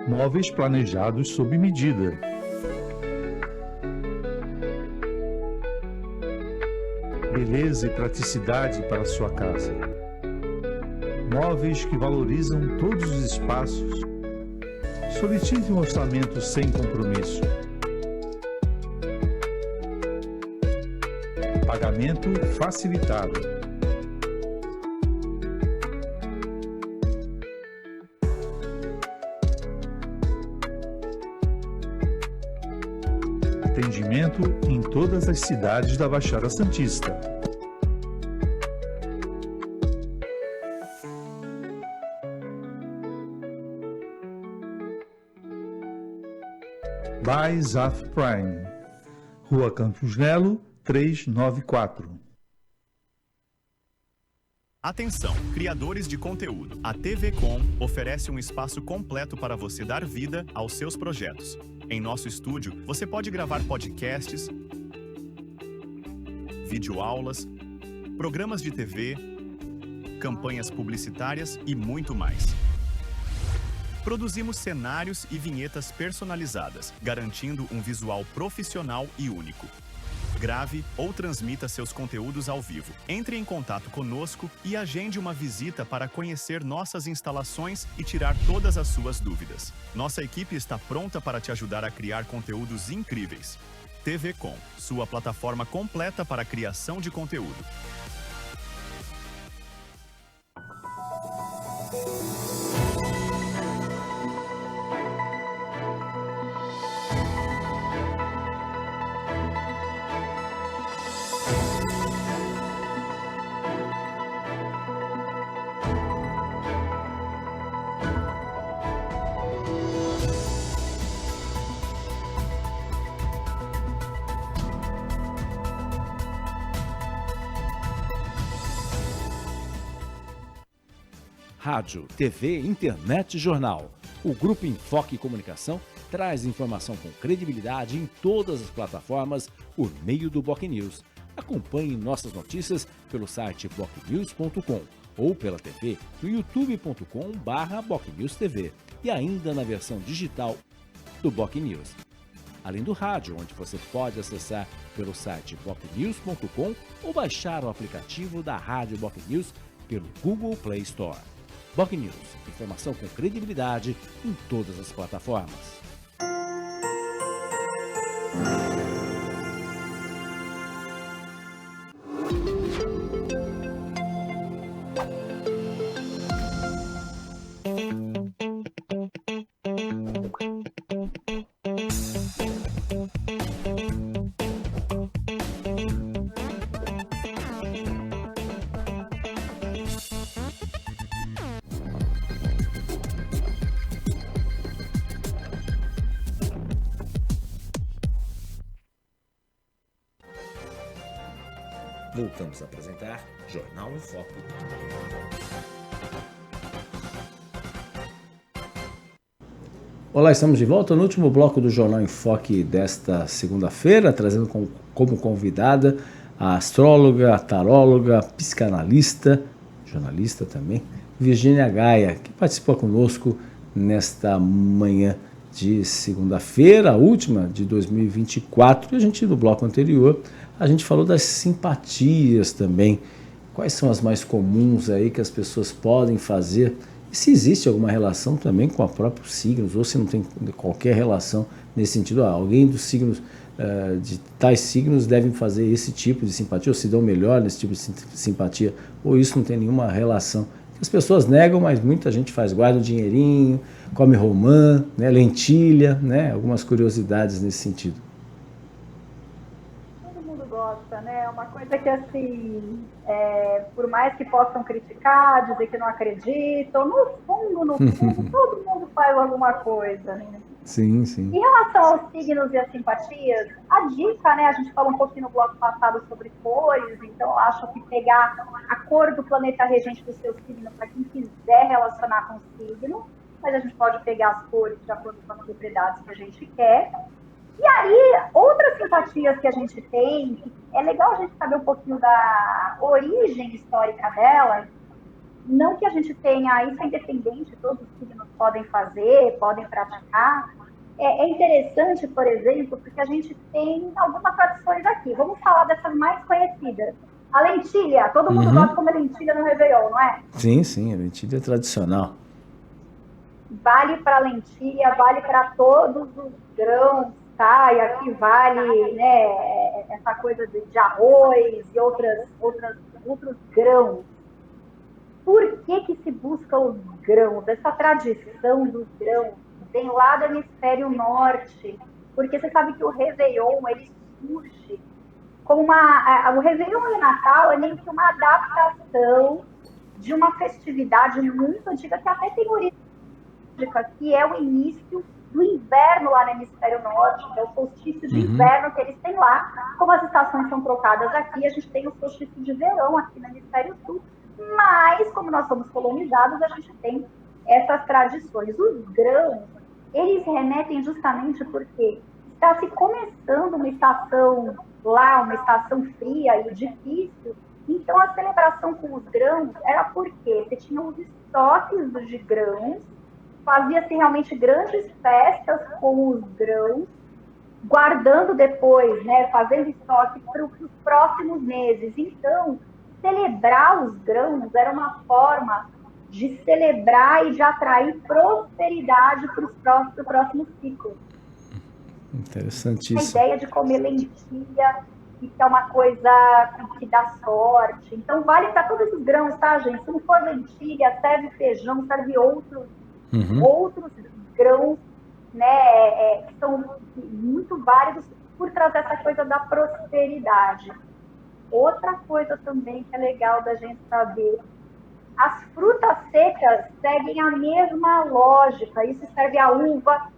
Móveis planejados sob medida. Beleza e praticidade para sua casa. Móveis que valorizam todos os espaços. Solicite um orçamento sem compromisso. Pagamento facilitado. Atendimento em todas as cidades da Baixada Santista. By Zaf Prime, Rua Campos Melo, 394. Atenção, criadores de conteúdo. A TV Com oferece um espaço completo para você dar vida aos seus projetos. Em nosso estúdio, você pode gravar podcasts, videoaulas, programas de TV, campanhas publicitárias e muito mais. Produzimos cenários e vinhetas personalizadas, garantindo um visual profissional e único. Grave ou transmita seus conteúdos ao vivo. Entre em contato conosco e agende uma visita para conhecer nossas instalações e tirar todas as suas dúvidas. Nossa equipe está pronta para te ajudar a criar conteúdos incríveis. TV Com, sua plataforma completa para a criação de conteúdo. Rádio, TV, internet e jornal. O Grupo Enfoque Comunicação traz informação com credibilidade em todas as plataformas por meio do BocNews. Acompanhe nossas notícias pelo site bocnews.com ou pela TV no youtube.com/BocNewsTV e ainda na versão digital do BocNews. Além do rádio, onde você pode acessar pelo site bocnews.com ou baixar o aplicativo da Rádio BocNews pelo Google Play Store. BocNews, informação com credibilidade em todas as plataformas. Voltamos a apresentar Jornal em Foco. Olá, estamos de volta no último bloco do Jornal em Foque desta segunda-feira, trazendo como convidada a astróloga, a taróloga, psicanalista, jornalista também, Virgínia Gaia, que participou conosco nesta manhã de segunda-feira, a última de 2024, e a gente, no bloco anterior, a gente falou das simpatias também. Quais são as mais comuns aí que as pessoas podem fazer? E se existe alguma relação também com os próprios signos, ou se não tem qualquer relação nesse sentido. Alguém dos signos, de tais signos, devem fazer esse tipo de simpatia, ou se dão melhor nesse tipo de simpatia, ou isso não tem nenhuma relação. As pessoas negam, mas muita gente faz, guarda um dinheirinho, come romã, né, lentilha, né, algumas curiosidades nesse sentido. Gosta, né? Uma coisa que, assim, por mais que possam criticar, dizer que não acreditam, no fundo, todo mundo faz alguma coisa, né? Sim, sim. Em relação aos signos e as simpatias, a dica, né? A gente falou um pouquinho no bloco passado sobre cores, então eu acho que pegar a cor do planeta regente do seu signo para quem quiser relacionar com o signo, mas a gente pode pegar as cores de acordo com as propriedades que a gente quer. E aí, outras simpatias que a gente tem, é legal a gente saber um pouquinho da origem histórica delas, não que a gente tenha, isso é independente, todos os signos podem fazer, podem praticar. É interessante, por exemplo, porque a gente tem algumas tradições aqui. Vamos falar dessas mais conhecidas. A lentilha, todo mundo gosta de comer lentilha no Réveillon, não é? Sim, sim, a lentilha é tradicional. Vale para lentilha, vale para todos os grãos, tá? E aqui vale, né, essa coisa de arroz e outros grãos. Por que se busca os grãos? Essa tradição dos grãos vem lá do hemisfério norte, porque você sabe que o Réveillon, ele surge como o Réveillon e o Natal é meio que uma adaptação de uma festividade muito antiga, que até tem origem, que é o início do inverno lá no hemisfério norte, que é o solstício de inverno que eles têm lá. Como as estações são trocadas aqui, a gente tem o solstício de verão aqui no hemisfério sul, mas como nós somos colonizados, a gente tem essas tradições. Os grãos, eles remetem justamente porque está se começando uma estação lá, uma estação fria e difícil, então a celebração com os grãos era porque você tinha os estoques de grãos, fazia-se realmente grandes festas com os grãos, guardando depois, né, fazendo estoque para os próximos meses. Então, celebrar os grãos era uma forma de celebrar e de atrair prosperidade para o próximo ciclo. Interessantíssimo. A ideia de comer lentilha, que é uma coisa que dá sorte. Então, vale para todos os grãos, tá, gente? Se não for lentilha, serve feijão, serve outros grãos, né, que são muito válidos por trazer essa coisa da prosperidade. Outra coisa também que é legal da gente saber, as frutas secas seguem a mesma lógica. Isso serve a uva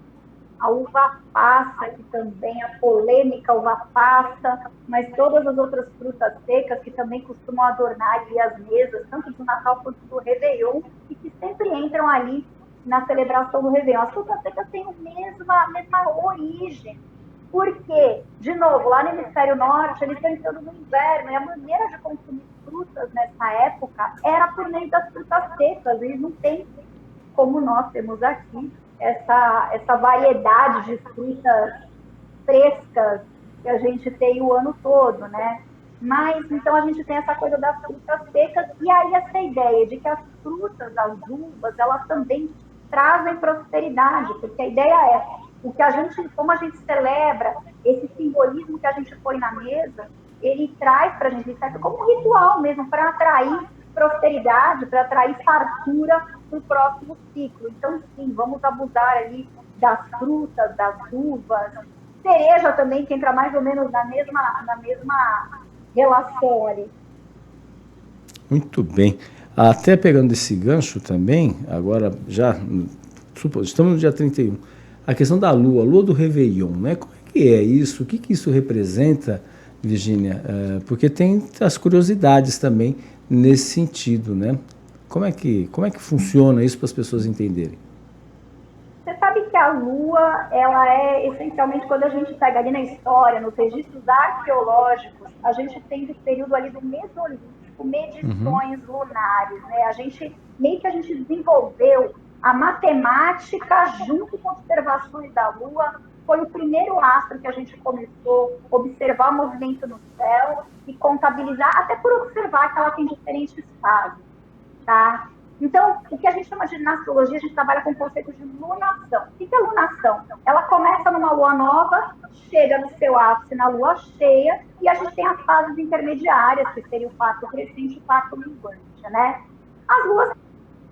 passa, que também a polêmica uva passa, mas todas as outras frutas secas que também costumam adornar ali as mesas, tanto do Natal quanto do Réveillon, e que sempre entram ali na celebração do Réveillon. As frutas secas têm a mesma origem. Porque, de novo, lá no hemisfério norte, eles estão entrando no inverno, e a maneira de consumir frutas nessa época era por meio das frutas secas. Eles não têm, como nós temos aqui, essa variedade de frutas frescas que a gente tem o ano todo, né? Mas, então, a gente tem essa coisa das frutas secas, e aí essa ideia de que as frutas, as uvas, elas também trazem prosperidade, porque a ideia é como a gente celebra esse simbolismo que a gente põe na mesa, ele traz para a gente, serve como um ritual mesmo, para atrair prosperidade, para atrair fartura para o próximo ciclo. Então, sim, vamos abusar ali das frutas, das uvas, cereja também, que entra mais ou menos na mesma relação ali. Muito bem. Até pegando esse gancho também, agora já, estamos no dia 31, a questão da lua do Réveillon, né? Como é que é isso? O que isso representa, Virgínia? Porque tem as curiosidades também nesse sentido, né? Como é que funciona isso para as pessoas entenderem? Você sabe que a lua, ela é essencialmente, quando a gente pega ali na história, nos registros arqueológicos, a gente tem do período ali do Mesolítico, medições lunares, né? A gente desenvolveu a matemática junto com observações da Lua. Foi o primeiro astro que a gente começou a observar o movimento no céu e contabilizar, até por observar que ela tem diferentes fases, tá? Então, o que a gente chama de na astrologia, a gente trabalha com o conceito de lunação. O que é lunação? Ela começa numa lua nova, chega no seu ápice na lua cheia, e a gente tem as fases intermediárias, que seria o fato crescente e o fato minguante, né? As luas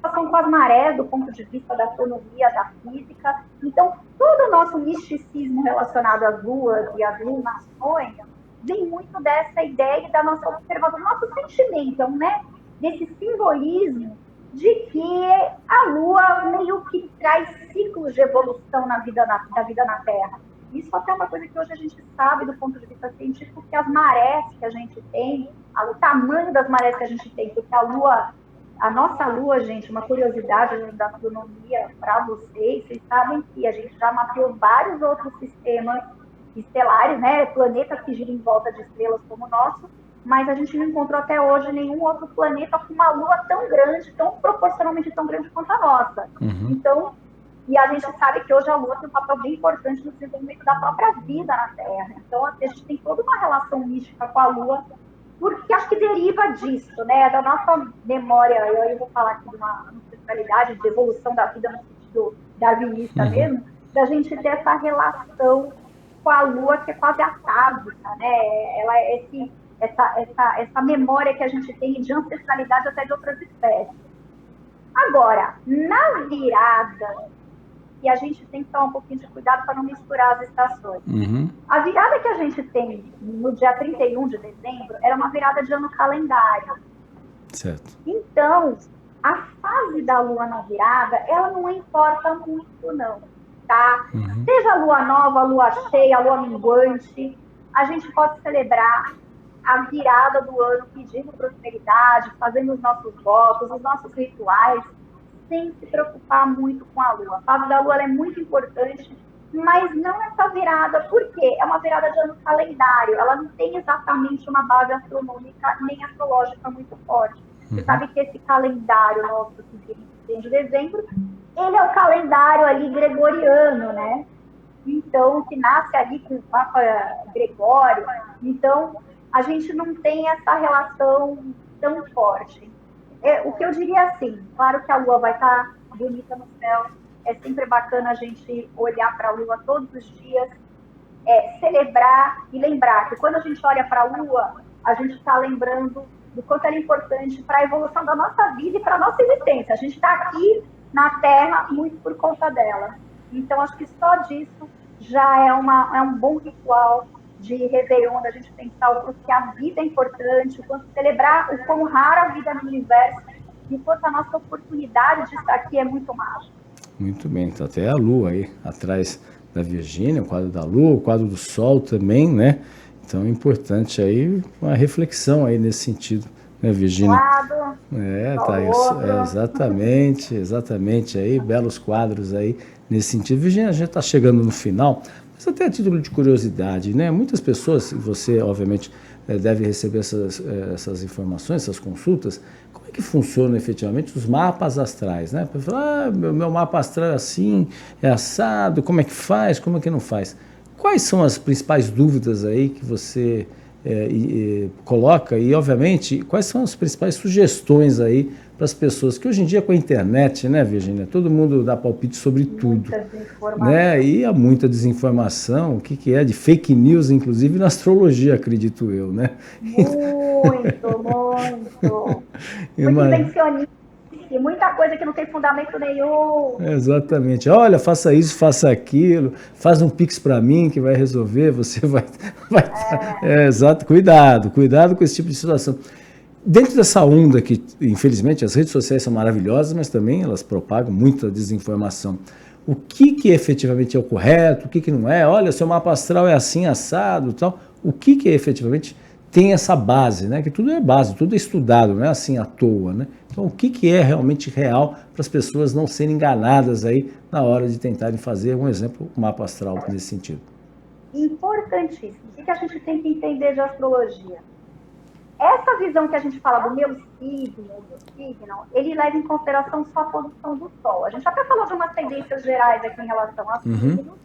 são com as marés do ponto de vista da astronomia, da física. Então, todo o nosso misticismo relacionado às luas e às lunações vem muito dessa ideia da nossa observação, do nosso sentimento, né? Desse simbolismo de que a lua meio que traz ciclos de evolução da vida na Terra. Isso até é uma coisa que hoje a gente sabe do ponto de vista científico, que as marés que a gente tem, o tamanho das marés que a gente tem, porque a nossa Lua, gente, uma curiosidade da astronomia para vocês sabem que a gente já mapeou vários outros sistemas estelares, né, planetas que giram em volta de estrelas como o nosso, mas a gente não encontrou até hoje nenhum outro planeta com uma lua tão grande, tão proporcionalmente tão grande quanto a nossa. Então, e a gente sabe que hoje a lua tem um papel bem importante no desenvolvimento da própria vida na Terra. Então, a gente tem toda uma relação mística com a lua, porque acho que deriva disso, né? Da nossa memória, eu vou falar aqui de uma ancestralidade, de evolução da vida no sentido darwinista mesmo, da gente ter essa relação com a lua que é quase atávica, né? Ela é essa memória que a gente tem de ancestralidade até de outras espécies. Agora, na virada, e a gente tem que tomar um pouquinho de cuidado para não misturar as estações. A virada que a gente tem no dia 31 de dezembro era uma virada de ano calendário. Certo. Então, a fase da lua na virada, ela não importa muito, não. Tá? Seja a lua nova, a lua cheia, a lua minguante, a gente pode celebrar a virada do ano pedindo prosperidade, fazendo os nossos votos, os nossos rituais, sem se preocupar muito com a lua. A fase da lua ela é muito importante, mas não essa virada, porque é uma virada de ano calendário, ela não tem exatamente uma base astronômica nem astrológica muito forte. Você sabe que esse calendário nosso que tem de dezembro, ele é o calendário ali gregoriano, né? Então, que nasce ali com o Papa Gregório. Então, a gente não tem essa relação tão forte. O que eu diria assim, claro que a lua vai estar bonita no céu, é sempre bacana a gente olhar para a lua todos os dias, celebrar e lembrar que quando a gente olha para a lua, a gente está lembrando do quanto ela é importante para a evolução da nossa vida e para a nossa existência. A gente está aqui na Terra muito por conta dela. Então, acho que só disso já é um bom ritual de Réveillon, da gente pensar o quanto que a vida é importante, o quanto celebrar, o quão rara a vida no universo, e o quanto a nossa oportunidade de estar aqui é muito mágica. Muito bem, então até a lua aí, atrás da Virgínia, o quadro da lua, o quadro do sol também, né? Então é importante aí uma reflexão aí nesse sentido, né, Virgínia? Tá isso, exatamente aí, belos quadros aí nesse sentido. Virgínia, a gente está chegando no final, mas até a título de curiosidade, né? Muitas pessoas, você obviamente deve receber essas informações, essas consultas. Como é que funciona efetivamente os mapas astrais, né? Para falar, meu mapa astral é assim, é assado, como é que faz, como é que não faz? Quais são as principais dúvidas aí que você coloca e, obviamente, quais são as principais sugestões aí para as pessoas? Que hoje em dia com a internet, né, Virgínia, todo mundo dá palpite sobre tudo, né? E há muita desinformação, o que é de fake news, inclusive na astrologia, acredito eu, né? Muito invencionista. E muita coisa que não tem fundamento nenhum. Exatamente. Olha, faça isso, faça aquilo, faz um pix para mim que vai resolver, você vai exato, cuidado com esse tipo de situação. Dentro dessa onda que, infelizmente, as redes sociais são maravilhosas, mas também elas propagam muita desinformação. O que efetivamente é o correto, o que não é? Olha, seu mapa astral é assim, assado, tal. O que efetivamente tem essa base, né? Que tudo é base, tudo é estudado, não é assim à toa, né? Então, o que é realmente real para as pessoas não serem enganadas aí na hora de tentarem fazer, um exemplo, um mapa astral nesse sentido? Importantíssimo. O que a gente tem que entender de astrologia? Essa visão que a gente fala do meu signo, ele leva em consideração só a posição do Sol. A gente até falou de umas tendências gerais aqui em relação a signos,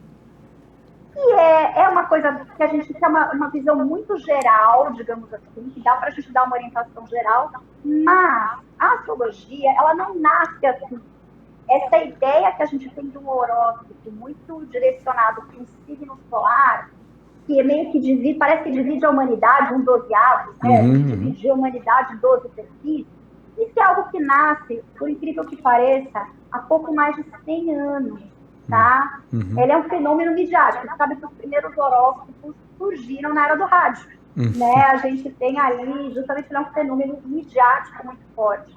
e é uma coisa que a gente tem uma visão muito geral, digamos assim, que dá para a gente dar uma orientação geral, mas a astrologia, ela não nasce assim. Essa ideia que a gente tem de um horóscopo muito direcionado para um signo solar, que é meio que divide, parece que divide a humanidade em 12 avos, né? Divide a humanidade em 12 perfis. Isso é algo que nasce, por incrível que pareça, há pouco mais de 100 anos. Tá? Ele é um fenômeno midiático. Você sabe que os primeiros horóscopos surgiram na era do rádio. Né? A gente tem ali, justamente, ele é um fenômeno midiático muito forte.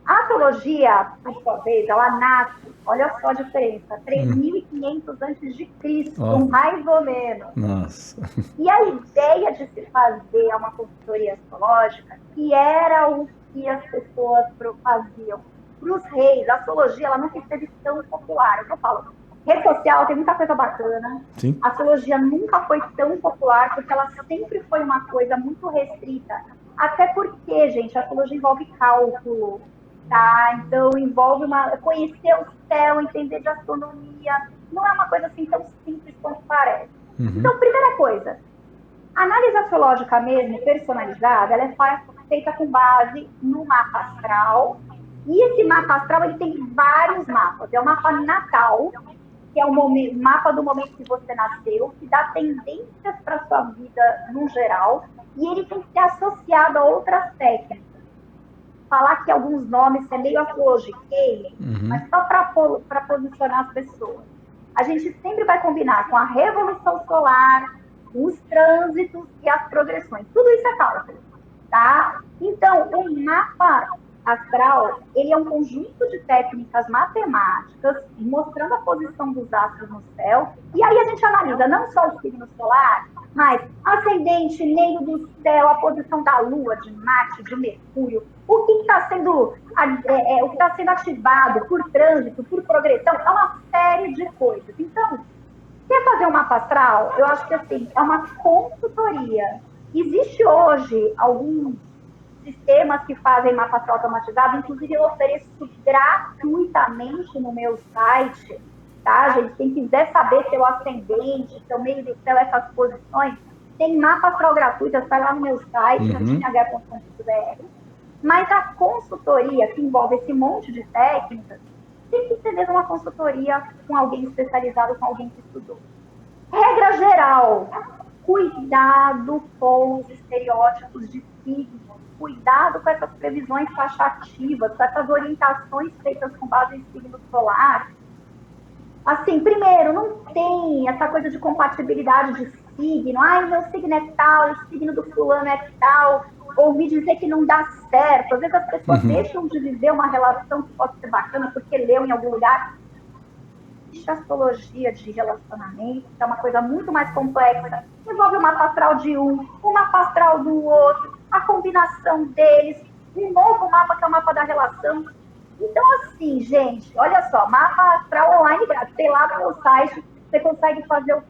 A astrologia, por sua vez, ela nasce, olha só a diferença, 3.500 a.C., mais ou menos. Nossa. E a ideia de se fazer uma consultoria astrológica, que era o que as pessoas faziam para os reis, a astrologia ela nunca esteve tão popular. Eu falo, rede social tem muita coisa bacana. A astrologia nunca foi tão popular porque ela sempre foi uma coisa muito restrita Até porque, gente, a astrologia envolve cálculo, tá? Então, envolve conhecer o céu, entender de astronomia. Não é uma coisa assim tão simples quanto parece. Então, primeira coisa, a análise astrológica mesmo, personalizada, ela é feita com base no mapa astral. E esse mapa astral, ele tem vários mapas. É o mapa natal, que é o mapa do momento que você nasceu, que dá tendências para a sua vida no geral, e ele tem que ser associado a outras técnicas. Falar que alguns nomes é meio astrologiquei, mas só para posicionar as pessoas. A gente sempre vai combinar com a revolução solar, os trânsitos e as progressões. Tudo isso é cálculo, tá? Então, o mapa astral, ele é um conjunto de técnicas matemáticas mostrando a posição dos astros no céu, e aí a gente analisa não só o signo solar, mas ascendente, meio do céu, a posição da Lua, de Marte, de Mercúrio, o que está sendo ativado por trânsito, por progressão, é uma série de coisas. Então, quer fazer um mapa astral? Eu acho que assim, é uma consultoria. Existe hoje alguns sistemas que fazem mapa astral automatizado, inclusive eu ofereço gratuitamente no meu site, tá, gente? Quem quiser saber seu ascendente, seu meio do céu, essas posições, tem mapa astral gratuito, vai lá no meu site, tinha.com.br. Mas a consultoria, que envolve esse monte de técnicas, tem que ser mesmo uma consultoria com alguém especializado, com alguém que estudou. Regra geral, cuidado com os estereótipos de signo. Cuidado com essas previsões taxativas, com essas orientações feitas com base em signo solar. Assim, primeiro, não tem essa coisa de compatibilidade de signo. Ai, meu signo é tal, o signo do fulano é tal. Ou me dizer que não dá certo. Às vezes as pessoas deixam de viver uma relação que pode ser bacana porque leu em algum lugar. Existe a astrologia de relacionamento, que é uma coisa muito mais complexa. Envolve o mapa astral de um, o mapa astral do outro, a combinação deles, um novo mapa que é o mapa da relação. Então, assim, gente, olha só, mapa astral online, tem lá no meu site, você consegue fazer o...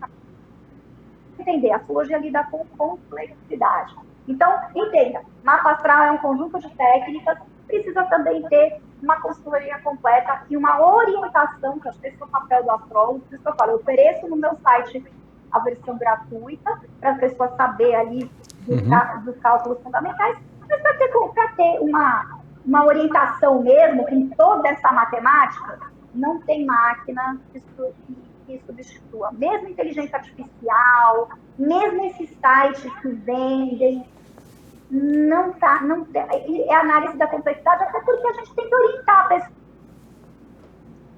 Entender, a astrologia lida com complexidade. Então, entenda, mapa astral é um conjunto de técnicas, precisa também ter uma consultoria completa e uma orientação, que acho que esse é o papel do astrólogo. Por isso que eu falo, eu ofereço no meu site a versão gratuita, para as pessoas saberem ali dos cálculos fundamentais, mas para ter uma orientação mesmo, com toda essa matemática, não tem máquina que substitua. Mesmo inteligência artificial, mesmo esses sites que vendem, não tem, é análise da complexidade, até porque a gente tem que orientar a pessoa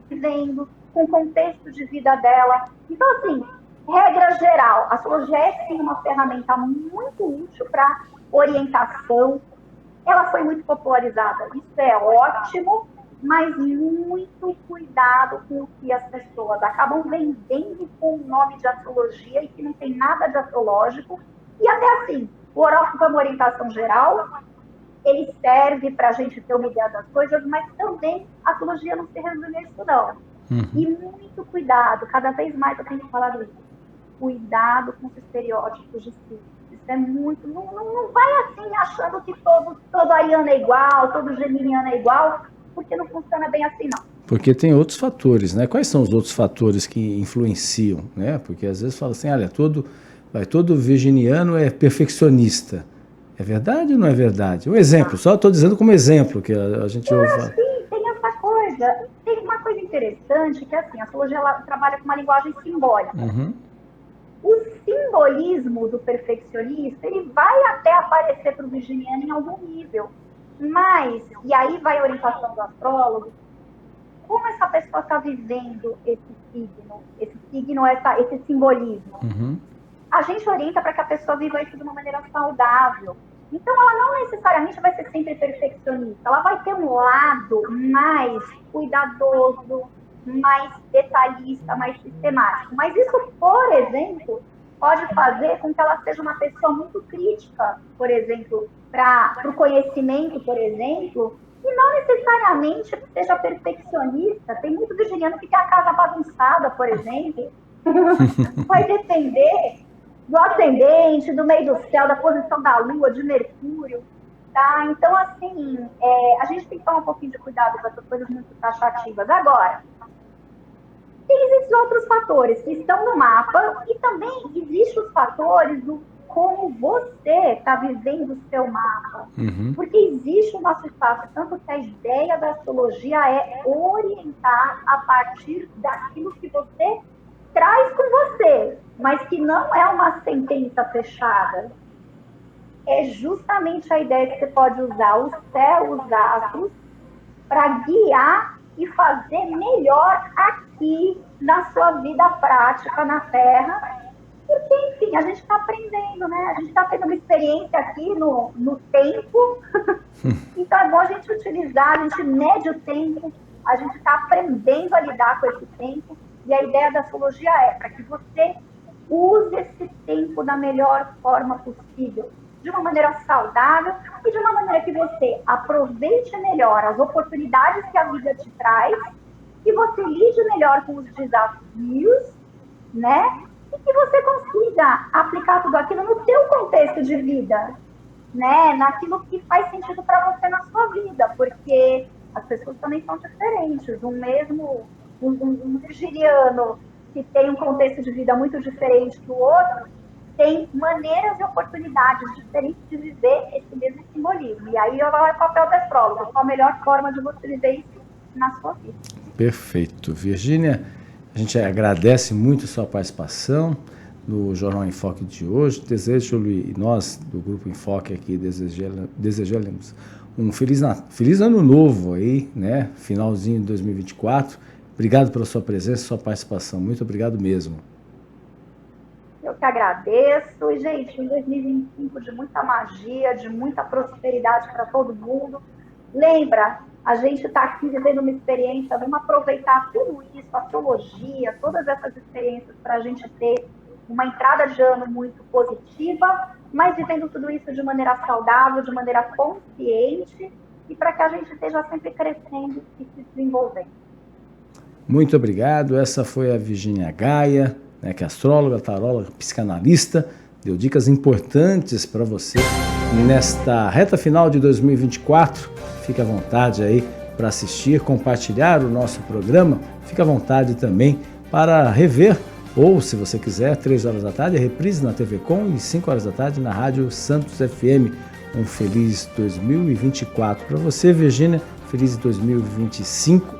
vivendo, com o contexto de vida dela. Então, assim, regra geral, a astrologia é sim uma ferramenta muito útil para orientação. Ela foi muito popularizada, isso é ótimo, mas muito cuidado com o que as pessoas acabam vendendo com o nome de astrologia e que não tem nada de astrológico. E até assim, o horóscopo é uma orientação geral, ele serve para a gente ter uma ideia das coisas, mas também a astrologia não se resume a isso, não. E muito cuidado, cada vez mais eu tenho falado isso, cuidado com os estereótipos de signo. Isso é muito... Não vai assim achando que todo ariano é igual, todo geminiano é igual, porque não funciona bem assim, não. Porque tem outros fatores, né? Quais são os outros fatores que influenciam, né? Porque às vezes fala assim, olha, todo virginiano é perfeccionista. É verdade ou não é verdade? Um exemplo, só estou dizendo como exemplo que a gente ouve falar. Sim, tem essa coisa. Tem uma coisa interessante, que assim, a astrologia ela trabalha com uma linguagem simbólica. O simbolismo do perfeccionista, ele vai até aparecer para o virginiano em algum nível. Mas, e aí vai a orientação do astrólogo, como essa pessoa está vivendo esse signo, esse simbolismo? A gente orienta para que a pessoa viva isso de uma maneira saudável. Então, ela não necessariamente vai ser sempre perfeccionista. Ela vai ter um lado mais cuidadoso, mais detalhista, mais sistemático. Mas isso, por exemplo, pode fazer com que ela seja uma pessoa muito crítica, por exemplo, para o conhecimento, por exemplo, e não necessariamente seja perfeccionista. Tem muito virginiano que tem a casa bagunçada, por exemplo. Vai depender do ascendente, do meio do céu, da posição da Lua, de Mercúrio. Tá? Então, assim, a gente tem que tomar um pouquinho de cuidado com essas coisas muito taxativas. Agora, existem outros fatores que estão no mapa e também existem os fatores do como você está vivendo o seu mapa. Porque existe o nosso espaço, tanto que a ideia da astrologia é orientar a partir daquilo que você traz com você, mas que não é uma sentença fechada. É justamente a ideia que você pode usar o céu, os astros, para guiar e fazer melhor aqui na sua vida prática na Terra. Porque, enfim, a gente está aprendendo, né? A gente está tendo uma experiência aqui no tempo. Então é bom a gente utilizar, a gente mede o tempo, a gente está aprendendo a lidar com esse tempo. E a ideia da astrologia é para que você use esse tempo da melhor forma possível, de uma maneira saudável e de uma maneira que você aproveite melhor as oportunidades que a vida te traz, que você lide melhor com os desafios, né? E que você consiga aplicar tudo aquilo no seu contexto de vida, né? Naquilo que faz sentido para você na sua vida, porque as pessoas também são diferentes. Um virginiano que tem um contexto de vida muito diferente do outro, tem maneiras e oportunidades diferentes de viver esse mesmo simbolismo. E aí é o papel do astrólogo, qual a melhor forma de você viver isso na sua vida. Perfeito. Virgínia, a gente agradece muito a sua participação no Jornal em Foque de hoje. Desejo e nós, do Grupo Enfoque aqui, desejamos um feliz ano novo aí, né? Finalzinho de 2024. Obrigado pela sua presença e sua participação. Muito obrigado mesmo. Eu que agradeço. E, gente, um 2025 de muita magia, de muita prosperidade para todo mundo. Lembra, a gente está aqui vivendo uma experiência, vamos aproveitar tudo isso, a astrologia, todas essas experiências para a gente ter uma entrada de ano muito positiva, mas vivendo tudo isso de maneira saudável, de maneira consciente e para que a gente esteja sempre crescendo e se desenvolvendo. Muito obrigado. Essa foi a Virgínia Gaia, né, que é astróloga, taróloga, psicanalista, deu dicas importantes para você nesta reta final de 2024. Fique à vontade aí para assistir, compartilhar o nosso programa. Fique à vontade também para rever, ou se você quiser, 3 horas da tarde, a reprise na TV Com e 5 horas da tarde na Rádio Santos FM. Um feliz 2024 para você, Virgínia. Feliz 2025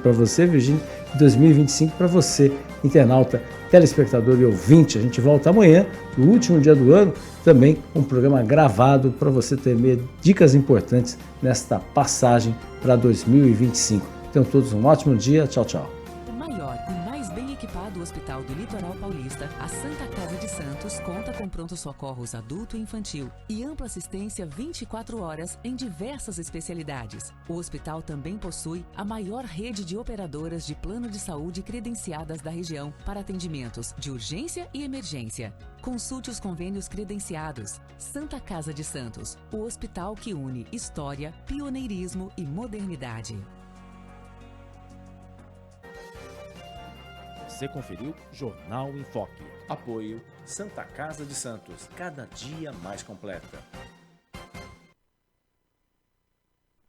para você, Virgínia. 2025 para você, internauta, telespectador e ouvinte. A gente volta amanhã, no último dia do ano, também um programa gravado para você ter dicas importantes nesta passagem para 2025. Tenham todos um ótimo dia. Tchau, tchau. O maior e mais bem equipado hospital do Litoral Paulista, a Santa Casa de Santos, conta com pronto-socorros adulto e infantil e ampla assistência 24 horas em diversas especialidades. O hospital também possui a maior rede de operadoras de plano de saúde credenciadas da região para atendimentos de urgência e emergência. Consulte os convênios credenciados. Santa Casa de Santos, o hospital que une história, pioneirismo e modernidade. Você conferiu Jornal em Foque. Apoio Santa Casa de Santos, cada dia mais completa.